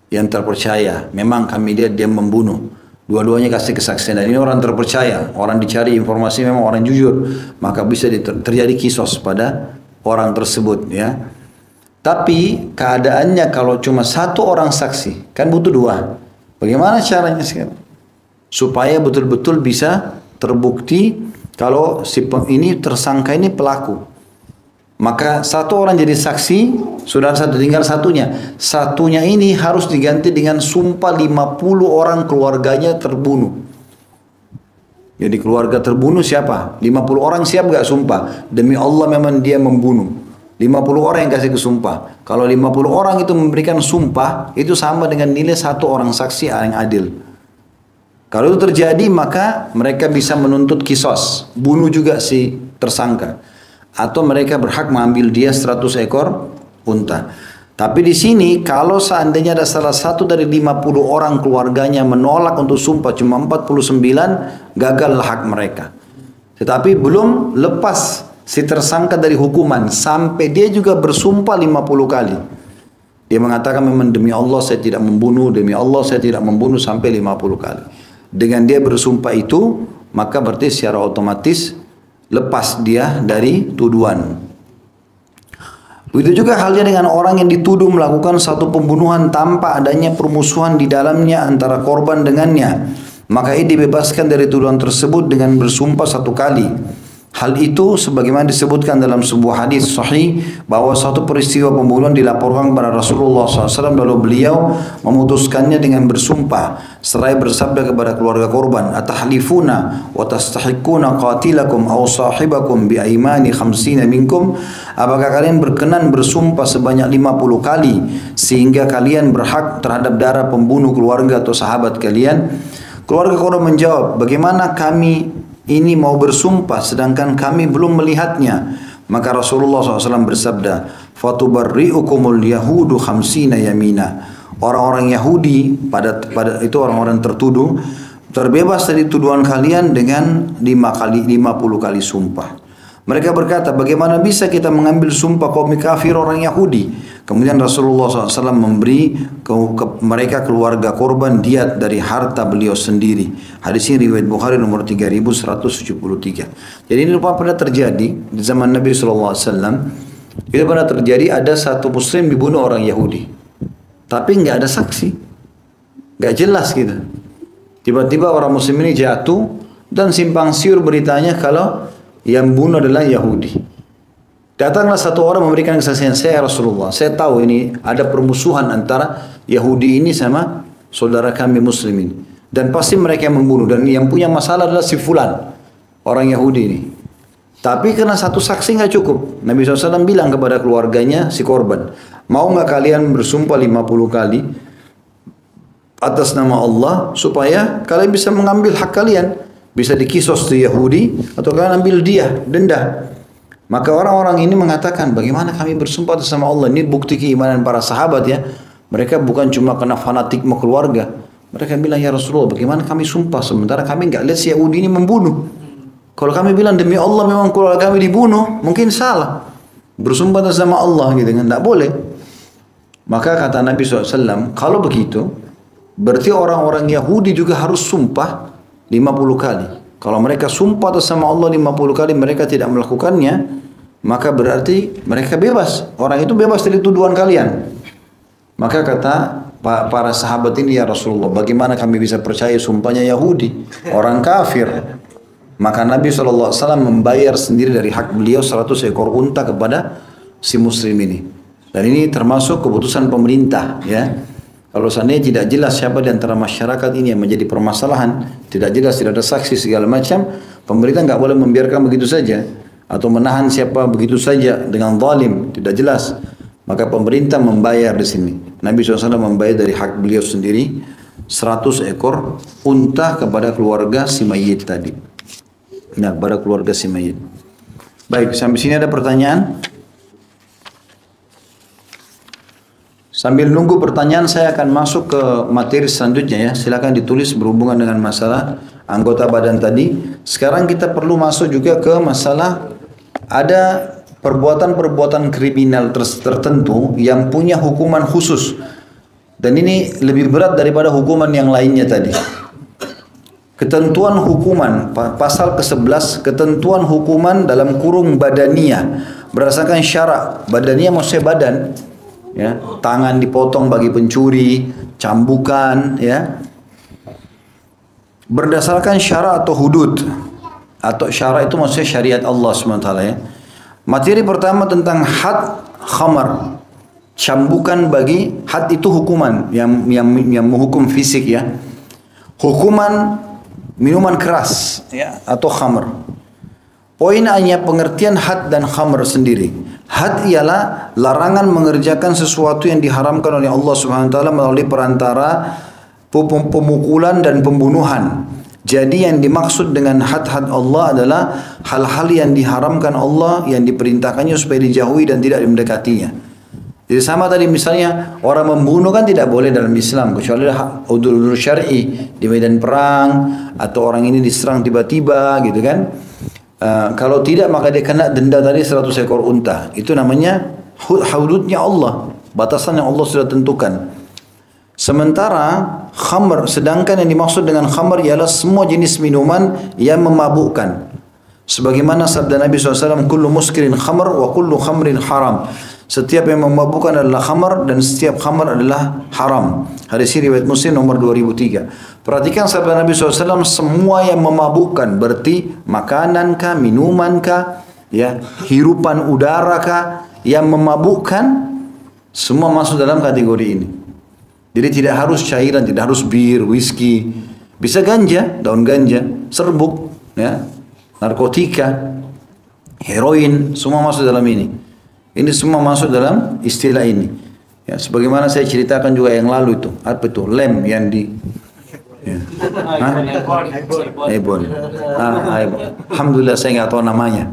yang terpercaya. Memang kami lihat dia membunuh. Dua-duanya kasih kesaksian, dan ini orang terpercaya. Orang dicari informasi memang orang jujur, maka bisa terjadi kisos pada orang tersebut ya. Tapi keadaannya kalau cuma satu orang saksi, kan butuh dua. Bagaimana caranya sekarang? Supaya betul-betul bisa terbukti kalau ini tersangka ini pelaku. Maka satu orang jadi saksi, sudah tinggal satunya. Satunya ini harus diganti dengan sumpah 50 orang keluarganya terbunuh. Jadi keluarga terbunuh siapa? 50 orang siap gak sumpah? Demi Allah memang dia membunuh. 50 orang yang kasih kesumpah. Kalau 50 orang itu memberikan sumpah, itu sama dengan nilai satu orang saksi yang adil. Kalau itu terjadi, maka mereka bisa menuntut kisos, bunuh juga si tersangka, atau mereka berhak mengambil dia 100 ekor unta. Tapi di sini kalau seandainya ada salah satu dari 50 orang keluarganya menolak untuk sumpah cuma 49, gagallah hak mereka. Tetapi belum lepas si tersangka dari hukuman sampai dia juga bersumpah 50 kali. Dia mengatakan memang demi Allah saya tidak membunuh, demi Allah saya tidak membunuh sampai 50 kali. Dengan dia bersumpah itu, maka berarti secara otomatis lepas dia dari tuduhan. Begitu juga halnya dengan orang yang dituduh melakukan satu pembunuhan tanpa adanya permusuhan di dalamnya antara korban dengannya. Maka ia dibebaskan dari tuduhan tersebut dengan bersumpah satu kali. Hal itu sebagaimana disebutkan dalam sebuah hadis sahih bahwa suatu peristiwa pembunuhan dilaporkan kepada Rasulullah SAW, lalu beliau memutuskannya dengan bersumpah seraya bersabda kepada keluarga korban, atahlifuna wa tastahiquna qatilakum aw sahibakum bi aimani 50 minkum, apakah kalian berkenan bersumpah sebanyak 50 kali sehingga kalian berhak terhadap darah pembunuh keluarga atau sahabat kalian? Keluarga korban menjawab, bagaimana kami ini mau bersumpah sedangkan kami belum melihatnya? Maka Rasulullah SAW bersabda, fatubarri'ukumul yahudu 50 yamina. Orang-orang Yahudi pada itu orang-orang tertuduh terbebas dari tuduhan kalian dengan 50 kali sumpah. Mereka berkata, bagaimana bisa kita mengambil sumpah kaum kafir orang Yahudi? Kemudian Rasulullah SAW memberi ke mereka keluarga korban diat dari harta beliau sendiri. Hadis ini riwayat Bukhari nomor 3173. Jadi ini pernah terjadi di zaman Nabi SAW. Itu pernah terjadi, ada satu muslim dibunuh orang Yahudi, tapi nggak ada saksi, nggak jelas gitu. Tiba-tiba orang muslim ini jatuh dan simpang siur beritanya kalau yang bunuh adalah Yahudi. Datanglah satu orang memberikan kesaksian, saya Rasulullah, saya tahu ini ada permusuhan antara Yahudi ini sama saudara kami muslimin, dan pasti mereka yang membunuh, dan yang punya masalah adalah si fulan, orang Yahudi ini. Tapi karena satu saksi nggak cukup, Nabi SAW bilang kepada keluarganya si korban, mau nggak kalian bersumpah 50 kali atas nama Allah supaya kalian bisa mengambil hak kalian, bisa dikisos di Yahudi atau kalian ambil dia denda. Maka orang-orang ini mengatakan, bagaimana kami bersumpah atas nama Allah? Ini bukti keimanan para sahabat ya. Mereka bukan cuma kena fanatik keluarga, Mereka bilang, ya Rasulullah, bagaimana kami sumpah sementara kami nggak lihat si Yahudi ini membunuh. Kalau kami bilang demi Allah memang keluarga kami dibunuh, mungkin salah. Bersumpah atas nama Allah gitu kan, tidak boleh. Maka kata Nabi SAW, kalau begitu, berarti orang-orang Yahudi juga harus sumpah 50 kali. Kalau mereka sumpah atas nama Allah 50 kali, mereka tidak melakukannya, maka berarti mereka bebas. Orang itu bebas dari tuduhan kalian. Maka kata para sahabat ini, ya Rasulullah, bagaimana kami bisa percaya sumpahnya Yahudi, orang kafir? Maka Nabi SAW membayar sendiri dari hak beliau 100 ekor unta kepada si muslim ini. Dan ini termasuk keputusan pemerintah, ya. Kalau seandainya tidak jelas siapa di antara masyarakat ini yang menjadi permasalahan, tidak jelas, tidak ada saksi segala macam, pemerintah nggak boleh membiarkan begitu saja atau menahan siapa begitu saja dengan zalim, tidak jelas. Maka pemerintah membayar di sini. Nabi SAW membayar dari hak beliau sendiri 100 ekor unta kepada keluarga si mayit tadi. Nah, kepada keluarga si mayit. Baik, sampai sini ada pertanyaan? Sambil nunggu pertanyaan, saya akan masuk ke materi selanjutnya ya. Silakan ditulis berhubungan dengan masalah anggota badan tadi. Sekarang kita perlu masuk juga ke masalah ada perbuatan-perbuatan kriminal tertentu yang punya hukuman khusus. Dan ini lebih berat daripada hukuman yang lainnya tadi. Ketentuan hukuman, pasal ke-11, ketentuan hukuman dalam kurung badaniyah. Berdasarkan syarak, badaniyah maksudnya badan. Ya, tangan dipotong bagi pencuri, cambukan, ya. Berdasarkan syarak atau hudud. Atau syarak itu maksudnya syariat Allah SWT, ya. Materi pertama tentang had khamar, cambukan bagi had itu hukuman yang menghukum fisik ya. Hukuman minuman keras ya atau khamar. Poin hanya pengertian had dan khamar sendiri. Had ialah larangan mengerjakan sesuatu yang diharamkan oleh Allah Subhanahu wa taala melalui perantara pemukulan dan pembunuhan. Jadi yang dimaksud dengan had-had Allah adalah hal-hal yang diharamkan Allah, yang diperintahkannya supaya dijauhi dan tidak mendekatinya. Jadi sama tadi misalnya orang membunuh kan tidak boleh dalam Islam kecuali udzur syar'i di medan perang atau orang ini diserang tiba-tiba gitu kan. Kalau tidak maka dia kena denda tadi 100 ekor unta. Itu namanya hududnya Allah, batasan yang Allah sudah tentukan. Sementara khamr, sedangkan yang dimaksud dengan khamr ialah semua jenis minuman yang memabukkan. Sebagaimana sabda Nabi SAW, kullu muskirin khamr wa kullu khamrin haram. Setiap yang memabukkan adalah khamr dan setiap khamr adalah haram. Hadis ini riwayat Muslim nomor 2003. Perhatikan sabda Nabi SAW, semua yang memabukkan berarti makanan kah, minuman kah, ya, hirupan udara kah, yang memabukkan semua masuk dalam kategori ini. Jadi tidak harus cairan, tidak harus bir, whisky, bisa ganja, daun ganja, serbuk, ya, narkotika, heroin, semua masuk dalam ini. Ini semua masuk dalam istilah ini. Ya, sebagaimana saya ceritakan juga yang lalu itu, apa itu lem yang di, ya. Ebon. Alhamdulillah saya nggak tahu namanya.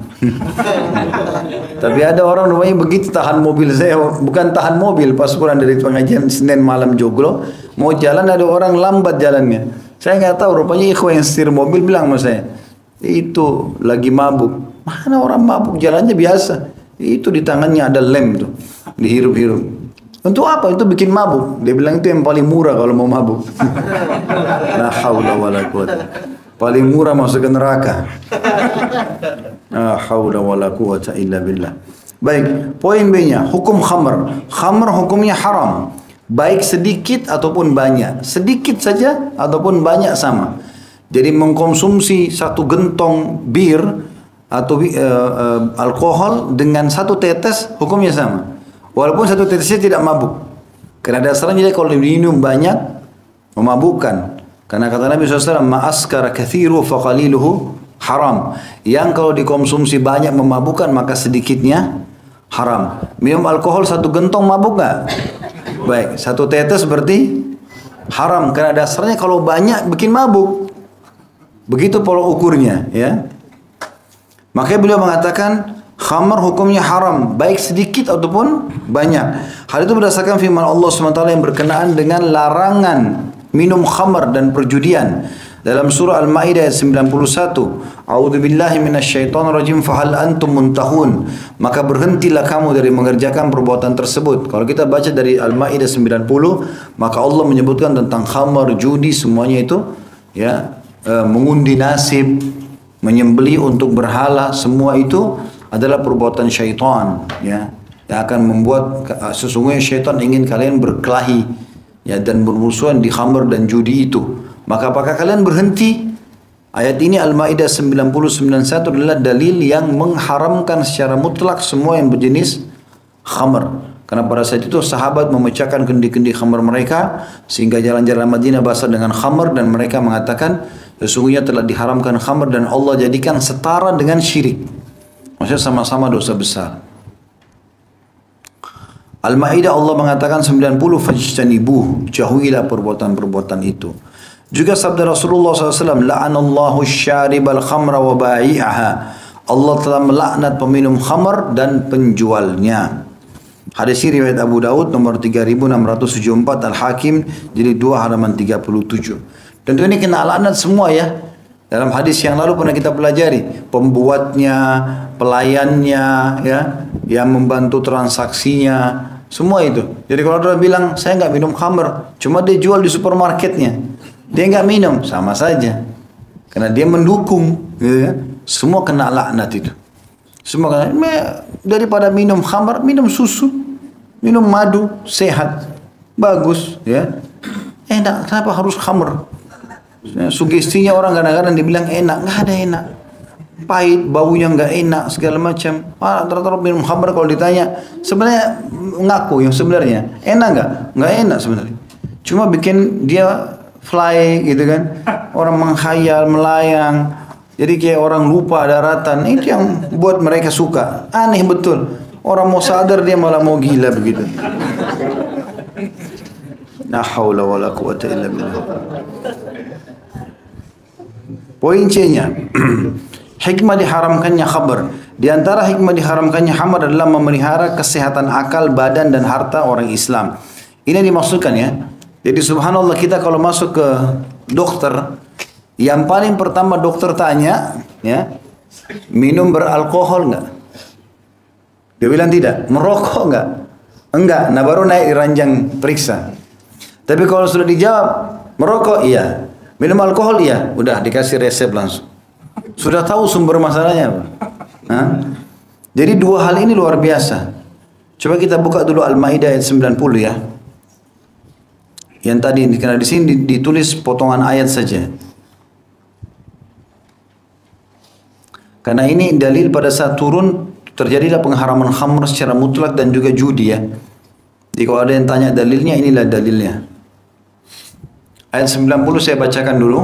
Tapi ada orang rumahnya begitu tahan mobil saya, bukan tahan mobil, pas pulang dari pengajian Senin malam joglo, mau jalan ada orang lambat jalannya. Saya nggak tahu, rupanya ikhwan yang setir mobil bilang sama saya, itu lagi mabuk. Mana orang mabuk jalannya biasa? Itu di tangannya ada lem tuh, dihirup-hirup. Untuk apa? Itu bikin mabuk. Dia bilang itu yang paling murah kalau mau mabuk. La haula wala quwata. Paling murah masuk ke neraka. La haula wala quwata illa billah. Baik, poin B-nya, hukum khamr. Khamr hukumnya haram. Baik sedikit ataupun banyak. Sedikit saja ataupun banyak sama. Jadi mengkonsumsi satu gentong bir atau alkohol dengan satu tetes hukumnya sama. Walaupun satu tetesnya tidak mabuk. Karena dasarnya kalau diminum banyak memabukkan. Karena kata Nabi SAW, ma'askara kathiru faqaliluhu haram. Yang kalau dikonsumsi banyak memabukkan maka sedikitnya haram. Minum alkohol satu gentong mabuk gak? Baik, satu tetes berarti haram. Karena dasarnya kalau banyak bikin mabuk. Begitu pola ukurnya, ya. Makanya beliau mengatakan khamar hukumnya haram, baik sedikit ataupun banyak. Hal itu berdasarkan firman Allah SWT yang berkenaan dengan larangan minum khamar dan perjudian. Dalam surah Al-Maidah ayat 91, A'udzubillahi minasyaitonirrajim fahal antum muntahun. Maka berhentilah kamu dari mengerjakan perbuatan tersebut. Kalau kita baca dari Al-Maidah 90, maka Allah menyebutkan tentang khamar, judi, semuanya itu ya, mengundi nasib, menyembelih untuk berhala, semua itu adalah perbuatan syaitan ya, yang akan membuat sesungguhnya syaitan ingin kalian berkelahi ya, dan bermusuhan di khamar dan judi itu. Maka apakah kalian berhenti? Ayat ini Al-Maidah 90-91 adalah dalil yang mengharamkan secara mutlak semua yang berjenis khamar. Karena pada saat itu sahabat memecahkan kendi-kendi khamar mereka sehingga jalan-jalan Madinah basah dengan khamar, dan mereka mengatakan sesungguhnya telah diharamkan khamar dan Allah jadikan setara dengan syirik. Maksudnya sama-sama dosa besar. Al-Maidah Allah mengatakan 90, fajtanibuh, jauhilah perbuatan-perbuatan itu. Juga sabda Rasulullah SAW, la'anallahu syaribal khamra wa ba'i'aha. Allah telah melaknat peminum khamar dan penjualnya. Hadis ini riwayat Abu Daud nomor 3674, Al-Hakim jilid 2 halaman 37. Tentu ini kena laknat semua ya. Dalam hadis yang lalu pernah kita pelajari, pembuatnya, pelayannya, ya, yang membantu transaksinya, semua itu. Jadi kalau orang bilang saya nggak minum khamr, cuma dia jual di supermarketnya, dia nggak minum, sama saja, karena dia mendukung, gitu kan? Semua kena laknat itu. Semua kena. Daripada minum khamr, minum susu, minum madu, sehat, bagus, ya. Enak, kenapa harus khamr? Sugestinya orang kadang-kadang dibilang enak, nggak ada enak, pahit, baunya nggak enak, segala macam. Rata-rata minum khamr kalau ditanya, sebenarnya ngaku yang sebenarnya enak nggak enak sebenarnya. Cuma bikin dia fly gitu kan, orang menghayal, melayang, jadi kayak orang lupa daratan. Itu yang buat mereka suka. Aneh betul. Orang mau sadar dia malah mau gila begitu. La haula wala quwwata illa billah. Poin C-nya, hikmah diharamkannya khamr. Di antara hikmah diharamkannya khamr adalah memelihara kesehatan akal, badan dan harta orang Islam. Ini dimaksudkan ya. Jadi subhanallah, kita kalau masuk ke dokter, yang paling pertama dokter tanya, ya, minum beralkohol nggak? Dia bilang tidak. Merokok nggak? Enggak. Nah baru naik di ranjang periksa. Tapi kalau sudah dijawab merokok, iya. Minum alkohol, iya. Udah dikasih resep langsung. Sudah tahu sumber masalahnya, Pak. Jadi dua hal ini luar biasa. Coba kita buka dulu Al-Maidah ayat 90 ya. Yang tadi karena di sini ditulis potongan ayat saja. Karena ini dalil pada saat turun terjadilah pengharaman khamr secara mutlak dan juga judi ya. Jadi kalau ada yang tanya dalilnya, inilah dalilnya. Ayat 90 saya bacakan dulu.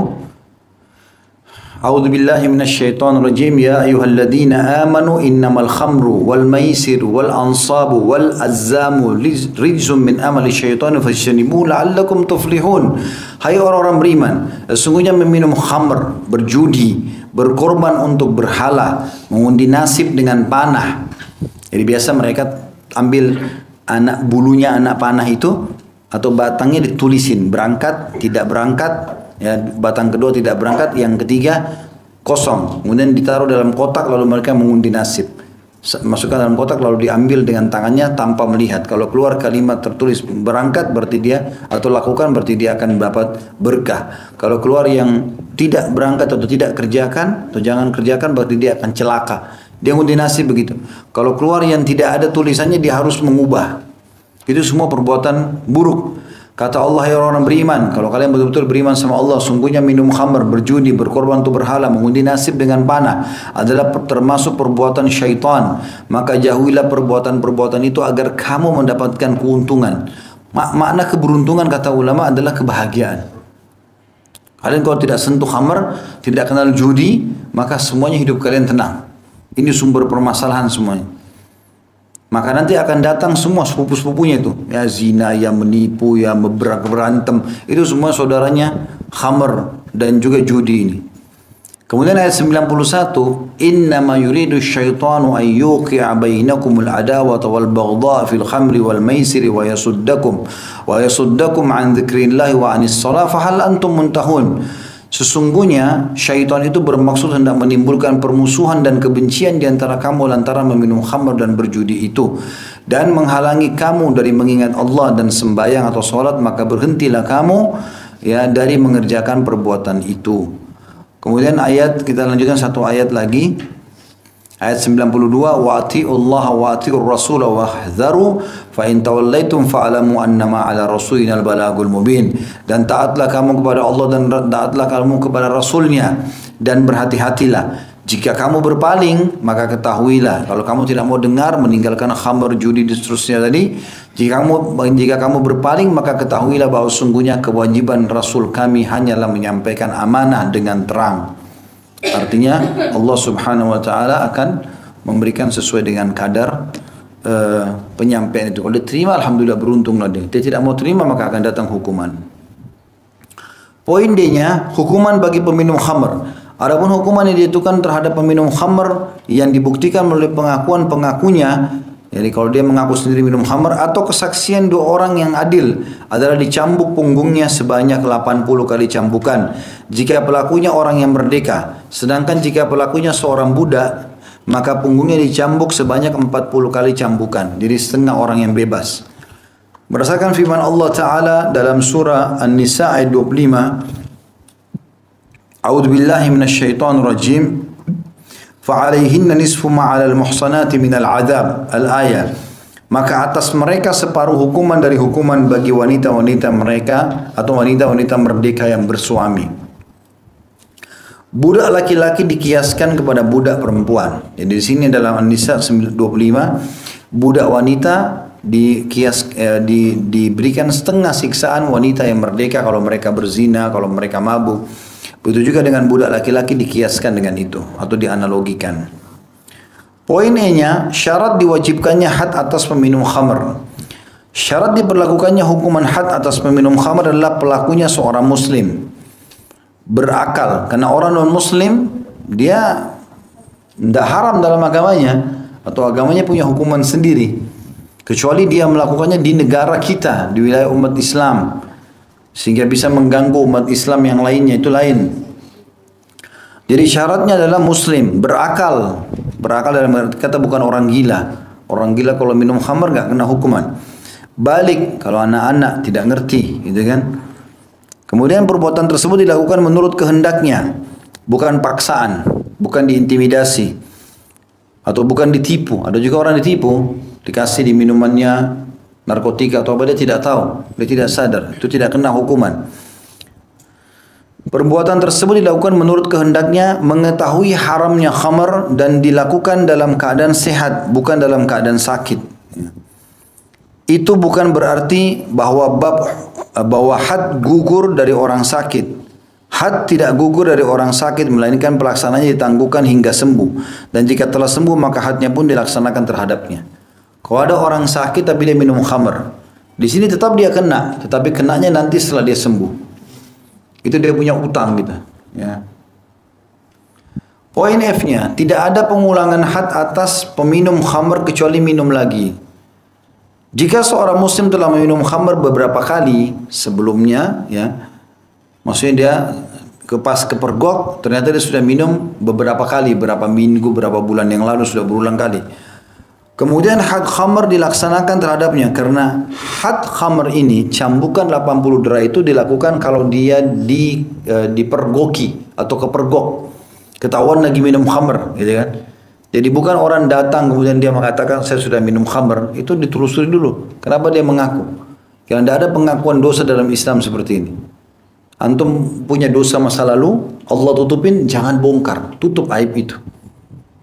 A'udzu billahi minasyaitonir rajim. Ya ayyuhalladzina amanu innamal khamru wal maisiru wal ansabu wal azzamu rijzum min amali syaitani fajtanibuhu la'allakum tuflihun. Hai orang-orang beriman, sesungguhnya meminum khamr, berjudi, berkorban untuk berhala, mengundi nasib dengan panah. Jadi biasa mereka ambil anak bulunya anak panah itu atau batangnya ditulisin berangkat, tidak berangkat, ya, batang kedua tidak berangkat, yang ketiga kosong, kemudian ditaruh dalam kotak lalu mereka mengundi nasib, masukkan dalam kotak lalu diambil dengan tangannya tanpa melihat. Kalau keluar kalimat tertulis berangkat berarti dia, atau lakukan berarti dia akan dapat berkah. Kalau keluar yang tidak berangkat atau tidak kerjakan atau jangan kerjakan berarti dia akan celaka. Dia mengundi nasib begitu. Kalau keluar yang tidak ada tulisannya dia harus mengubah. Itu semua perbuatan buruk. Kata Allah, ya orang beriman, kalau kalian betul-betul beriman sama Allah, sungguhnya minum khamr, berjudi, berkorban untuk berhala, mengundi nasib dengan panah adalah termasuk perbuatan syaitan. Maka jauhilah perbuatan-perbuatan itu agar kamu mendapatkan keuntungan. Makna keberuntungan kata ulama adalah kebahagiaan. Kalian kalau tidak sentuh khamr, tidak kenal judi, maka semuanya hidup kalian tenang. Ini sumber permasalahan semuanya. Maka nanti akan datang semua sepupu-sepupunya itu, ya zina, ya menipu, ya berantem, itu semua saudaranya khamr dan juga judi ini. Kemudian ayat 91, innama yuridu syaitanu an yuqi'a bainakumul adawata wal baghdha fil khamri wal maisiri wa yasuddakum an dzikrillahi wa anis shalah fahal antum muntahun. Sesungguhnya syaitan itu bermaksud hendak menimbulkan permusuhan dan kebencian di antara kamu lantaran meminum khamr dan berjudi itu, dan menghalangi kamu dari mengingat Allah dan sembahyang atau salat, maka berhentilah kamu ya dari mengerjakan perbuatan itu. Kemudian kita lanjutkan satu ayat lagi. Ayat 92, wa atiullaha wa atiur rasul wa hdzaruu fa in tawallaitum fa'lamu annama 'ala rasulina al-balagul mubin. Dan taatlah kamu kepada Allah dan taatlah kamu kepada rasulnya, dan berhati-hatilah. Jika kamu berpaling, maka ketahuilah, kalau kamu tidak mau dengar, meninggalkan khamr, judi dan seterusnya tadi, jika kamu berpaling, maka ketahuilah bahwa sungguhnya kewajiban rasul kami hanyalah menyampaikan amanah dengan terang. Artinya Allah subhanahu wa ta'ala akan memberikan sesuai dengan kadar penyampaian itu. Kalau dia terima, alhamdulillah, beruntunglah dia. Dia tidak mau terima, maka akan datang hukuman. Poin D-nya, hukuman bagi peminum khamr. Adapun hukuman yang ditentukan terhadap peminum khamr yang dibuktikan melalui pengakuan pengakunya, jadi kalau dia mengaku sendiri minum khamr atau kesaksian dua orang yang adil, adalah dicambuk punggungnya sebanyak 80 kali cambukan jika pelakunya orang yang merdeka. Sedangkan jika pelakunya seorang budak, maka punggungnya dicambuk sebanyak 40 kali cambukan. Jadi setengah orang yang bebas. Berdasarkan firman Allah Ta'ala dalam surah An-Nisa ayat 25, A'udzu billahi minasyaitonir rajim. فَعَلَيْهِنَّ نِصْفُ مَا عَلَى الْمُحْصَنَاتِ مِنَ الْعَذَابِ Al-ayat. Maka atas mereka separuh hukuman dari hukuman bagi wanita-wanita mereka atau wanita-wanita merdeka yang bersuami. Budak laki-laki dikiaskan kepada budak perempuan. Jadi di sini dalam An-Nisa 25, budak wanita diberikan setengah siksaan wanita yang merdeka kalau mereka berzina, kalau mereka mabuk. Begitu juga dengan budak laki-laki dikiaskan dengan itu atau dianalogikan. Poin E-nya, syarat diwajibkannya had atas peminum khamr. Syarat diberlakukannya hukuman had atas peminum khamr adalah pelakunya seorang muslim, berakal. Karena orang non-muslim dia tidak haram dalam agamanya atau agamanya punya hukuman sendiri, kecuali dia melakukannya di negara kita, di wilayah umat Islam, sehingga bisa mengganggu umat Islam yang lainnya, itu lain. Jadi syaratnya adalah muslim, berakal. Berakal dalam kata bukan orang gila. Orang gila kalau minum khamr nggak kena hukuman. Balik kalau anak-anak tidak ngerti, gitu kan. Kemudian perbuatan tersebut dilakukan menurut kehendaknya, bukan paksaan, bukan diintimidasi, atau bukan ditipu. Ada juga orang ditipu, dikasih di minumannya narkotika atau apa, dia tidak tahu, dia tidak sadar, itu tidak kena hukuman. Perbuatan tersebut dilakukan menurut kehendaknya, mengetahui haramnya khamr, dan dilakukan dalam keadaan sehat, bukan dalam keadaan sakit. Itu bukan berarti bahwa had gugur dari orang sakit. Had tidak gugur dari orang sakit, melainkan pelaksananya ditangguhkan hingga sembuh. Dan jika telah sembuh, maka hadnya pun dilaksanakan terhadapnya. Kalau ada orang sakit tapi dia minum khamr, di sini tetap dia kena, tetapi kenanya nanti setelah dia sembuh. Itu dia punya utang gitu. Ya. Poin F-nya, tidak ada pengulangan had atas peminum khamr kecuali minum lagi. Jika seorang muslim telah meminum khamr beberapa kali sebelumnya, ya, maksudnya dia pas kepergok, ternyata dia sudah minum beberapa kali, berapa minggu, berapa bulan yang lalu, sudah berulang kali. Kemudian had khamr dilaksanakan terhadapnya, karena had khamr ini, cambukan 80 derai itu dilakukan kalau dia dipergoki atau kepergok, ketahuan lagi minum khamr, gitu kan. Jadi bukan orang datang kemudian dia mengatakan saya sudah minum khamr, itu ditelusuri dulu kenapa dia mengaku. Karena tidak ada pengakuan dosa dalam Islam seperti ini. Antum punya dosa masa lalu, Allah tutupin, jangan bongkar, tutup aib itu.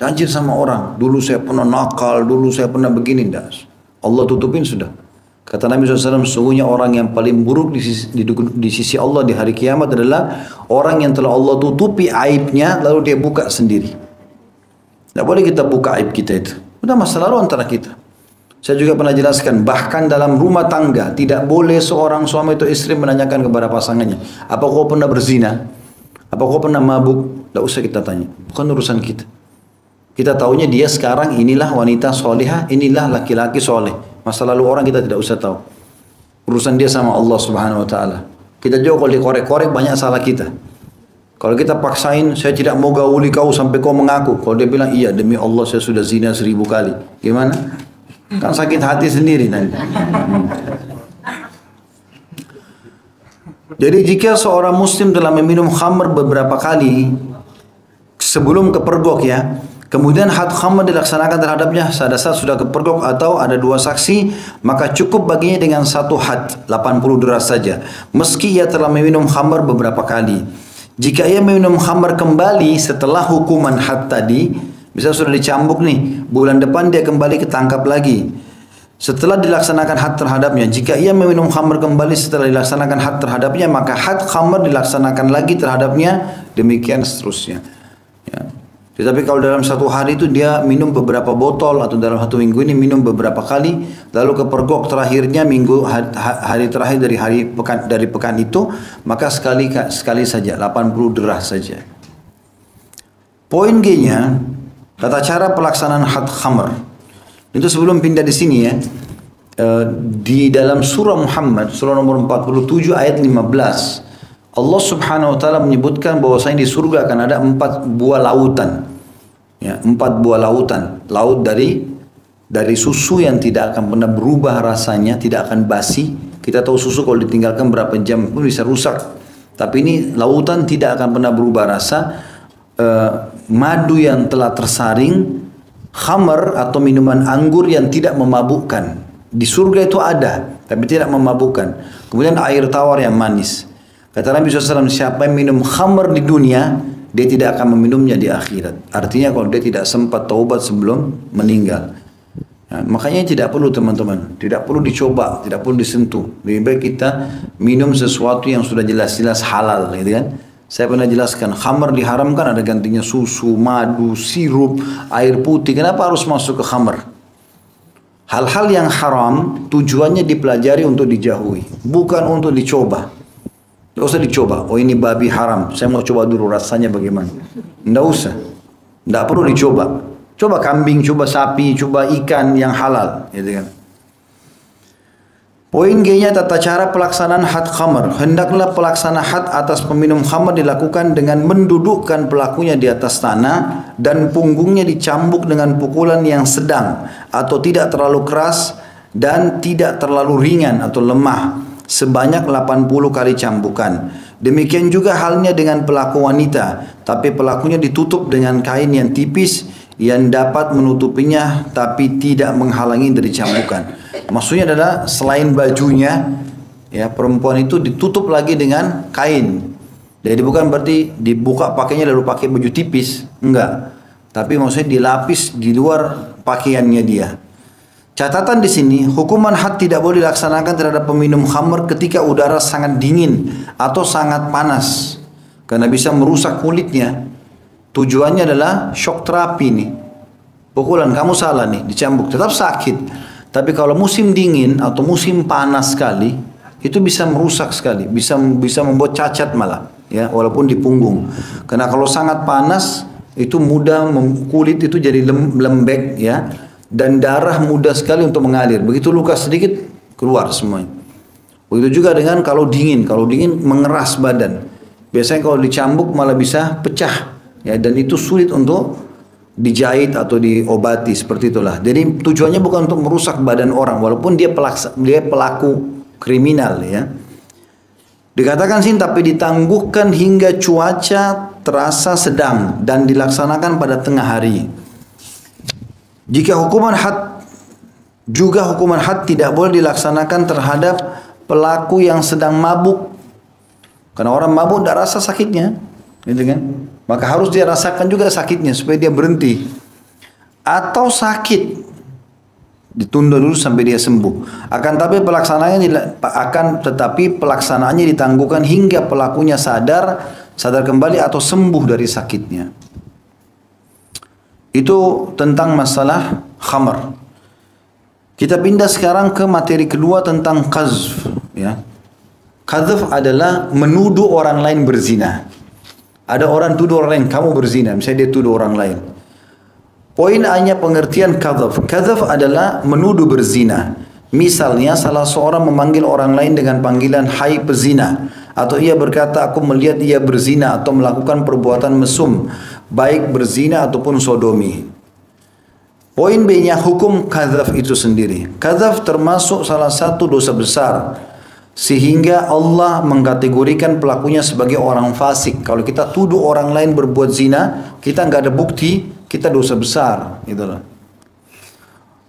Tajir sama orang, dulu saya pernah nakal, dulu saya pernah begini, Allah tutupin sudah. Kata Nabi SAW, sesungguhnya orang yang paling buruk di sisi Allah di hari kiamat adalah orang yang telah Allah tutupi aibnya, lalu dia buka sendiri. Tidak boleh kita buka aib kita itu. Udah masa lalu antara kita. Saya juga pernah jelaskan, bahkan dalam rumah tangga, tidak boleh seorang suami atau istri menanyakan kepada pasangannya, apa kau pernah berzina? Apa kau pernah mabuk? Tidak usah kita tanya. Bukan urusan kita. Kita taunya dia sekarang inilah wanita solihah, inilah laki-laki soleh. Masa lalu orang kita tidak usah tahu. Urusan dia sama Allah Subhanahu Wa Taala. Kita jauh kalau dikorek-korek banyak salah kita. Kalau kita paksain, saya tidak mau gauli kau sampai kau mengaku. Kalau dia bilang, iya demi Allah saya sudah zina 1000 kali. Gimana? Kan sakit hati sendiri nanti. Jadi jika seorang muslim telah meminum khamr beberapa kali sebelum kepergok ya, kemudian had khamr dilaksanakan terhadapnya pada saat sudah kepergok atau ada 2 saksi, maka cukup baginya dengan 1 had 80 deras saja, meski ia telah meminum khamr beberapa kali. Jika ia meminum khamr kembali setelah hukuman had tadi, misalnya sudah dicambuk nih, bulan depan dia kembali ketangkap lagi. Setelah dilaksanakan had terhadapnya, jika ia meminum khamr kembali setelah dilaksanakan had terhadapnya, maka had khamr dilaksanakan lagi terhadapnya, demikian seterusnya. Ya. Tetapi kalau dalam 1 hari itu dia minum beberapa botol atau dalam 1 minggu ini minum beberapa kali, lalu kepergok terakhirnya hari terakhir dari pekan itu, maka sekali saja 80 deras saja. Poin G-nya, tata cara pelaksanaan had khamr. Itu sebelum pindah di sini ya, di dalam surah Muhammad, surah nomor 47 ayat 15, Allah Subhanahu Wa Taala menyebutkan bahwasanya di surga akan ada 4 buah lautan, ya, 4 buah lautan, laut dari susu yang tidak akan pernah berubah rasanya, tidak akan basi. Kita tahu susu kalau ditinggalkan berapa jam pun bisa rusak, tapi ini lautan tidak akan pernah berubah rasa, madu yang telah tersaring, khamar atau minuman anggur yang tidak memabukkan. Di surga itu ada, tapi tidak memabukkan. Kemudian air tawar yang manis. Kata Nabi SAW, siapa yang minum khamar di dunia, dia tidak akan meminumnya di akhirat. Artinya kalau dia tidak sempat taubat sebelum meninggal. Nah, makanya tidak perlu teman-teman, tidak perlu dicoba, tidak perlu disentuh. Lebih baik kita minum sesuatu yang sudah jelas-jelas halal, gitu kan? Saya pernah jelaskan, khamar diharamkan ada gantinya susu, madu, sirup, air putih. Kenapa harus masuk ke khamar? Hal-hal yang haram tujuannya dipelajari untuk dijauhi, bukan untuk dicoba. Tidak usah dicoba. Oh ini babi haram, saya mau coba dulu rasanya bagaimana. Tidak usah. Tidak perlu dicoba. Coba kambing, coba sapi, coba ikan yang halal. Gitu kan. Poin G-nya tata cara pelaksanaan had khamr. Hendaklah pelaksana had atas peminum khamr dilakukan dengan mendudukkan pelakunya di atas tanah dan punggungnya dicambuk dengan pukulan yang sedang atau tidak terlalu keras dan tidak terlalu ringan atau lemah sebanyak 80 kali cambukan. Demikian juga halnya dengan pelaku wanita, tapi pelakunya ditutup dengan kain yang tipis yang dapat menutupinya tapi tidak menghalangi dari cambukan. Maksudnya adalah selain bajunya, ya perempuan itu ditutup lagi dengan kain. Jadi bukan berarti dibuka pakainya lalu pakai baju tipis, enggak. Tapi maksudnya dilapis di luar pakaiannya dia. Catatan di sini, hukuman had tidak boleh dilaksanakan terhadap peminum khamr ketika udara sangat dingin atau sangat panas, karena bisa merusak kulitnya. Tujuannya adalah shock terapi nih. Pukulan kamu salah nih, dicambuk, tetap sakit. Tapi kalau musim dingin atau musim panas sekali, itu bisa merusak sekali, bisa membuat cacat malah, ya, walaupun di punggung. Karena kalau sangat panas, itu mudah kulit itu jadi lembek, ya, dan darah mudah sekali untuk mengalir. Begitu luka sedikit keluar semuanya. Begitu juga dengan kalau dingin mengeras badan. Biasanya kalau dicambuk malah bisa pecah, ya, dan itu sulit untuk dijahit atau diobati, seperti itulah. Jadi tujuannya bukan untuk merusak badan orang, walaupun dia pelaku kriminal, ya. Dikatakan sini tapi ditangguhkan hingga cuaca terasa sedang dan dilaksanakan pada tengah hari. Jika hukuman had tidak boleh dilaksanakan terhadap pelaku yang sedang mabuk, karena orang mabuk tidak rasa sakitnya, gitu kan? Maka harus dia rasakan juga sakitnya supaya dia berhenti. Atau sakit, ditunda dulu sampai dia sembuh. Tetapi pelaksanaannya ditangguhkan hingga pelakunya sadar kembali atau sembuh dari sakitnya. Itu tentang masalah khamar. Kita pindah sekarang ke materi kedua tentang qazf, ya. Qazf adalah menuduh orang lain berzina. Ada orang tuduh orang lain, kamu berzina. Misalnya dia tuduh orang lain. Poin hanya pengertian kadzaf. Kadzaf adalah menuduh berzina. Misalnya salah seorang memanggil orang lain dengan panggilan hai pezina. Atau ia berkata aku melihat ia berzina atau melakukan perbuatan mesum. Baik berzina ataupun sodomi. Poin B-nya hukum kadzaf itu sendiri. Kadzaf termasuk salah satu dosa besar. Sehingga Allah mengkategorikan pelakunya sebagai orang fasik. Kalau kita tuduh orang lain berbuat zina, kita nggak ada bukti, kita dosa besar. Itulah.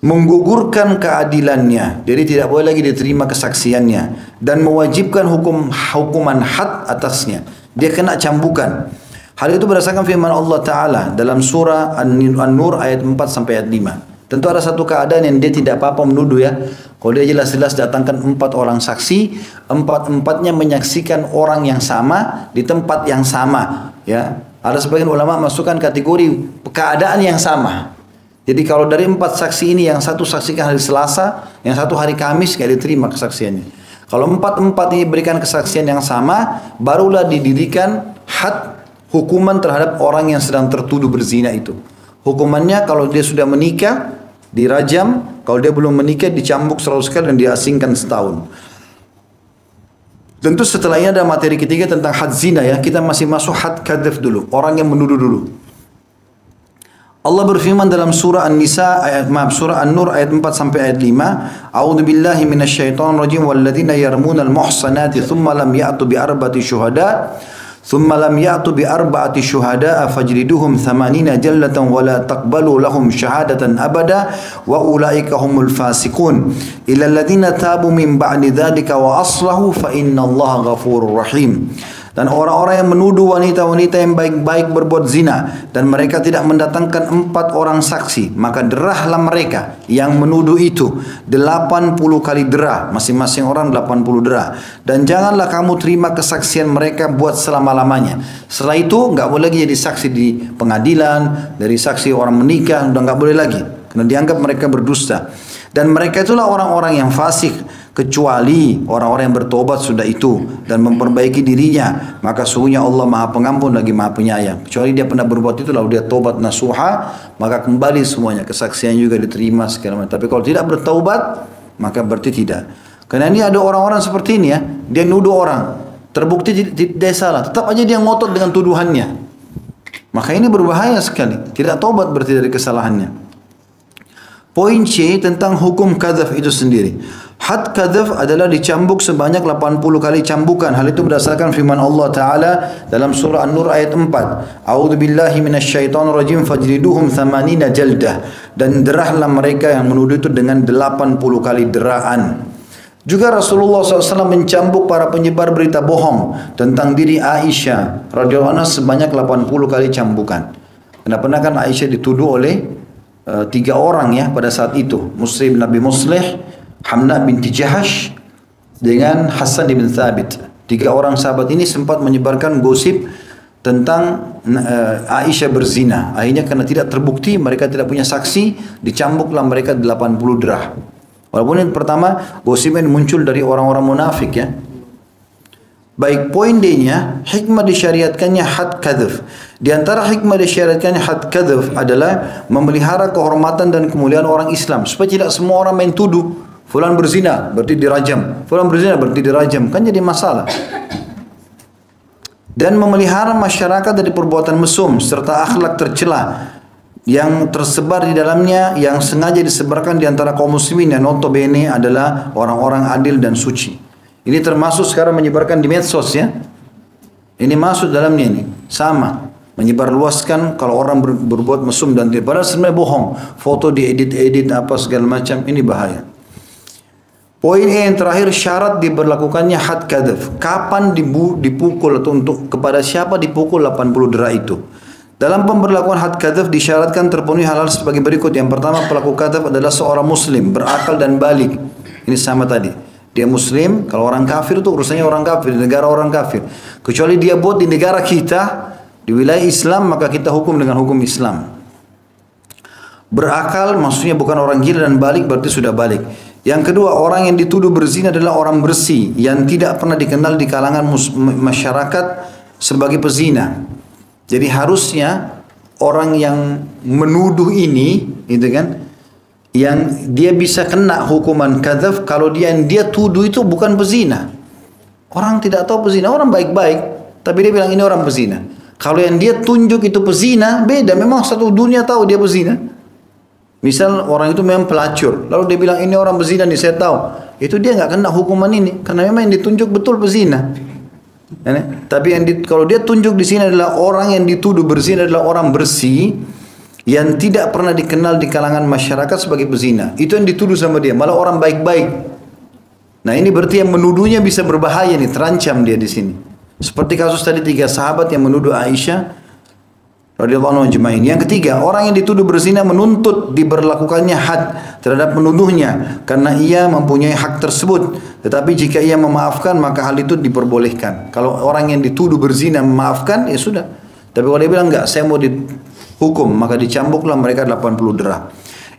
Menggugurkan keadilannya, jadi tidak boleh lagi diterima kesaksiannya, dan mewajibkan hukuman had atasnya. Dia kena cambukan. Hal itu berdasarkan firman Allah Ta'ala dalam surah An-Nur ayat 4 sampai ayat 5. Tentu ada satu keadaan yang dia tidak apa-apa menuduh ya. Kalau dia jelas-jelas datangkan 4 orang saksi, 4-4-nya menyaksikan orang yang sama di tempat yang sama. Ya, ada sebagian ulama masukkan kategori keadaan yang sama. Jadi kalau dari 4 saksi ini yang satu saksikan hari Selasa, yang satu hari Kamis, nggak diterima kesaksiannya. Kalau 4-4 ini berikan kesaksian yang sama, barulah didirikan had hukuman terhadap orang yang sedang tertuduh berzina itu. Hukumannya kalau dia sudah menikah dirajam, kalau dia belum menikah dicambuk 100 kali dan diasingkan setahun. Tentu setelah ini ada materi ketiga tentang had zina ya. Kita masih masuk had kadzaf dulu, orang yang menuduh dulu. Allah berfirman dalam surah An-Nisa surah An-Nur ayat 4 sampai ayat 5, A'udzubillahi minasyaitonir rajim walladzina yarmunal muhsanati thumma lam ya'tu bi arba'ati syuhada ثم لم يأتوا بأربعة شهداء فاجلدوهم 80 جلة ولا تقبلوا لهم شهادة أبدا وأولئك هم الفاسقون إلا الذين تابوا من بعد ذلك وأصلحوا فإن الله غفور رحيم. Dan orang-orang yang menuduh wanita-wanita yang baik-baik berbuat zina dan mereka tidak mendatangkan 4 orang saksi, maka derahlah mereka yang menuduh itu 80 kali derah, masing-masing orang 80 derah. Dan janganlah kamu terima kesaksian mereka buat selama-lamanya. Setelah itu nggak boleh lagi jadi saksi di pengadilan, dari saksi orang menikah, udah nggak boleh lagi karena dianggap mereka berdusta. Dan mereka itulah orang-orang yang fasik, kecuali orang-orang yang bertobat sudah itu dan memperbaiki dirinya, maka sungguhnya Allah Maha Pengampun lagi Maha Penyayang. Kecuali dia pernah berbuat itu lalu dia tobat nasuha, maka kembali semuanya, kesaksian juga diterima segala macam. Tapi kalau tidak bertaubat, maka berarti tidak. Karena ini ada orang-orang seperti ini ya, dia nuduh orang, terbukti dia salah, tetap aja dia ngotot dengan tuduhannya. Maka ini berbahaya sekali, tidak taubat berarti dari kesalahannya. Poin C tentang hukum kadzaf itu sendiri. Had kadzaf adalah dicambuk sebanyak 80 kali cambukan. Hal itu berdasarkan firman Allah Ta'ala dalam surah An-Nur ayat 4. A'udzubillahi minasyaitonir rajim fajliduhum 80 jaldah. Dan derahlah mereka yang menuduh itu dengan 80 kali deraan. Juga Rasulullah SAW mencambuk para penyebar berita bohong tentang diri Aisyah radhiyallahu anha sebanyak 80 kali cambukan. Karena pernah kan Aisyah dituduh oleh 3 orang ya pada saat itu, Muslim Nabi Muslih, Hamna binti Jahash dengan Hasan bin Thabit. 3 orang sahabat ini sempat menyebarkan gosip tentang Aisyah berzina. Akhirnya karena tidak terbukti, mereka tidak punya saksi, dicambuklah mereka 80 derah. Walaupun yang pertama gosipnya muncul dari orang-orang munafik ya. Baik, poin D-nya, hikmah disyariatkannya had kadzaf. Di antara hikmah disyariatkannya had kadzaf adalah memelihara kehormatan dan kemuliaan orang Islam, supaya tidak semua orang main tuduh fulan berzina berarti dirajam, fulan berzina berarti dirajam, kan jadi masalah. Dan memelihara masyarakat dari perbuatan mesum serta akhlak tercela yang tersebar di dalamnya, yang sengaja disebarkan di antara kaum muslimin yang notabene adalah orang-orang adil dan suci. Ini termasuk sekarang menyebarkan di medsos ya. Ini masuk dalamnya ini. Sama. Menyebarluaskan kalau orang berbuat mesum dan tidak. Padahal sebenarnya bohong. Foto diedit-edit apa segala macam. Ini bahaya. Poin yang terakhir, syarat diberlakukannya had kadzaf. Kapan dipukul atau untuk kepada siapa dipukul 80 derah itu. Dalam pemberlakuan had kadzaf disyaratkan terpenuhi hal-hal sebagai berikut. Yang pertama, pelaku kadzaf adalah seorang muslim, berakal dan balik. Ini sama tadi. Dia muslim, kalau orang kafir itu urusannya orang kafir, di negara orang kafir. Kecuali dia buat di negara kita, di wilayah Islam, maka kita hukum dengan hukum Islam. Berakal maksudnya bukan orang gila dan balik berarti sudah balik. Yang kedua, orang yang dituduh berzina adalah orang bersih, yang tidak pernah dikenal di kalangan masyarakat sebagai pezina. Jadi harusnya orang yang menuduh ini, gitu kan, yang dia bisa kena hukuman kadzaf kalau dia tuduh itu bukan pezina. Orang tidak tahu pezina, orang baik-baik, tapi dia bilang ini orang pezina. Kalau yang dia tunjuk itu pezina, beda. Memang satu dunia tahu dia pezina. Misal orang itu memang pelacur, lalu dia bilang ini orang pezina nih, saya tahu. Itu dia nggak kena hukuman ini, karena memang yang ditunjuk betul pezina. Tapi kalau dia tunjuk di sini adalah orang yang dituduh berzina adalah orang bersih yang tidak pernah dikenal di kalangan masyarakat sebagai pezina. Itu yang dituduh sama dia, malah orang baik-baik. Nah ini berarti yang menuduhnya bisa berbahaya nih, terancam dia di sini. Seperti kasus tadi 3 sahabat yang menuduh Aisyah radhiyallahu anha ajma'in. Yang ketiga, orang yang dituduh berzina menuntut diberlakukannya had terhadap penuduhnya karena ia mempunyai hak tersebut. Tetapi jika ia memaafkan maka hal itu diperbolehkan. Kalau orang yang dituduh berzina memaafkan, ya sudah. Tapi kalau dia bilang enggak, saya mau dihukum, maka dicambuklah mereka 80 derah.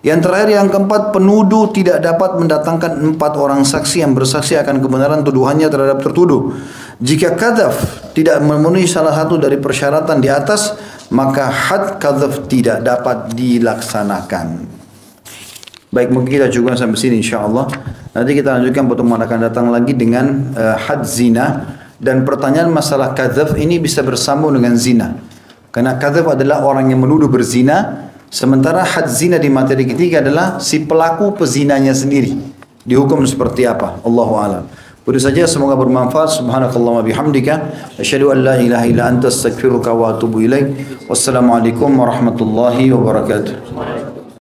Yang terakhir, yang keempat, penuduh tidak dapat mendatangkan 4 orang saksi yang bersaksi akan kebenaran tuduhannya terhadap tertuduh. Jika kadzaf tidak memenuhi salah satu dari persyaratan di atas, maka had kadzaf tidak dapat dilaksanakan. Baik, mungkin kita cukup sampai sini insyaallah. Nanti kita lanjutkan pertemuan akan datang lagi dengan had zina, dan pertanyaan masalah kadzaf ini bisa bersambung dengan zina. Karena kadzaf adalah orang yang menuduh berzina, sementara had zina di materi ketiga adalah si pelaku pezinanya sendiri. Dihukum seperti apa? Allahu a'lam. Itu saja, semoga bermanfaat. Subhanakallahumma bihamdika asyhadu an la ilaha illa anta astaghfiruka wa atubu ilaik. Wassalamualaikum warahmatullahi wabarakatuh.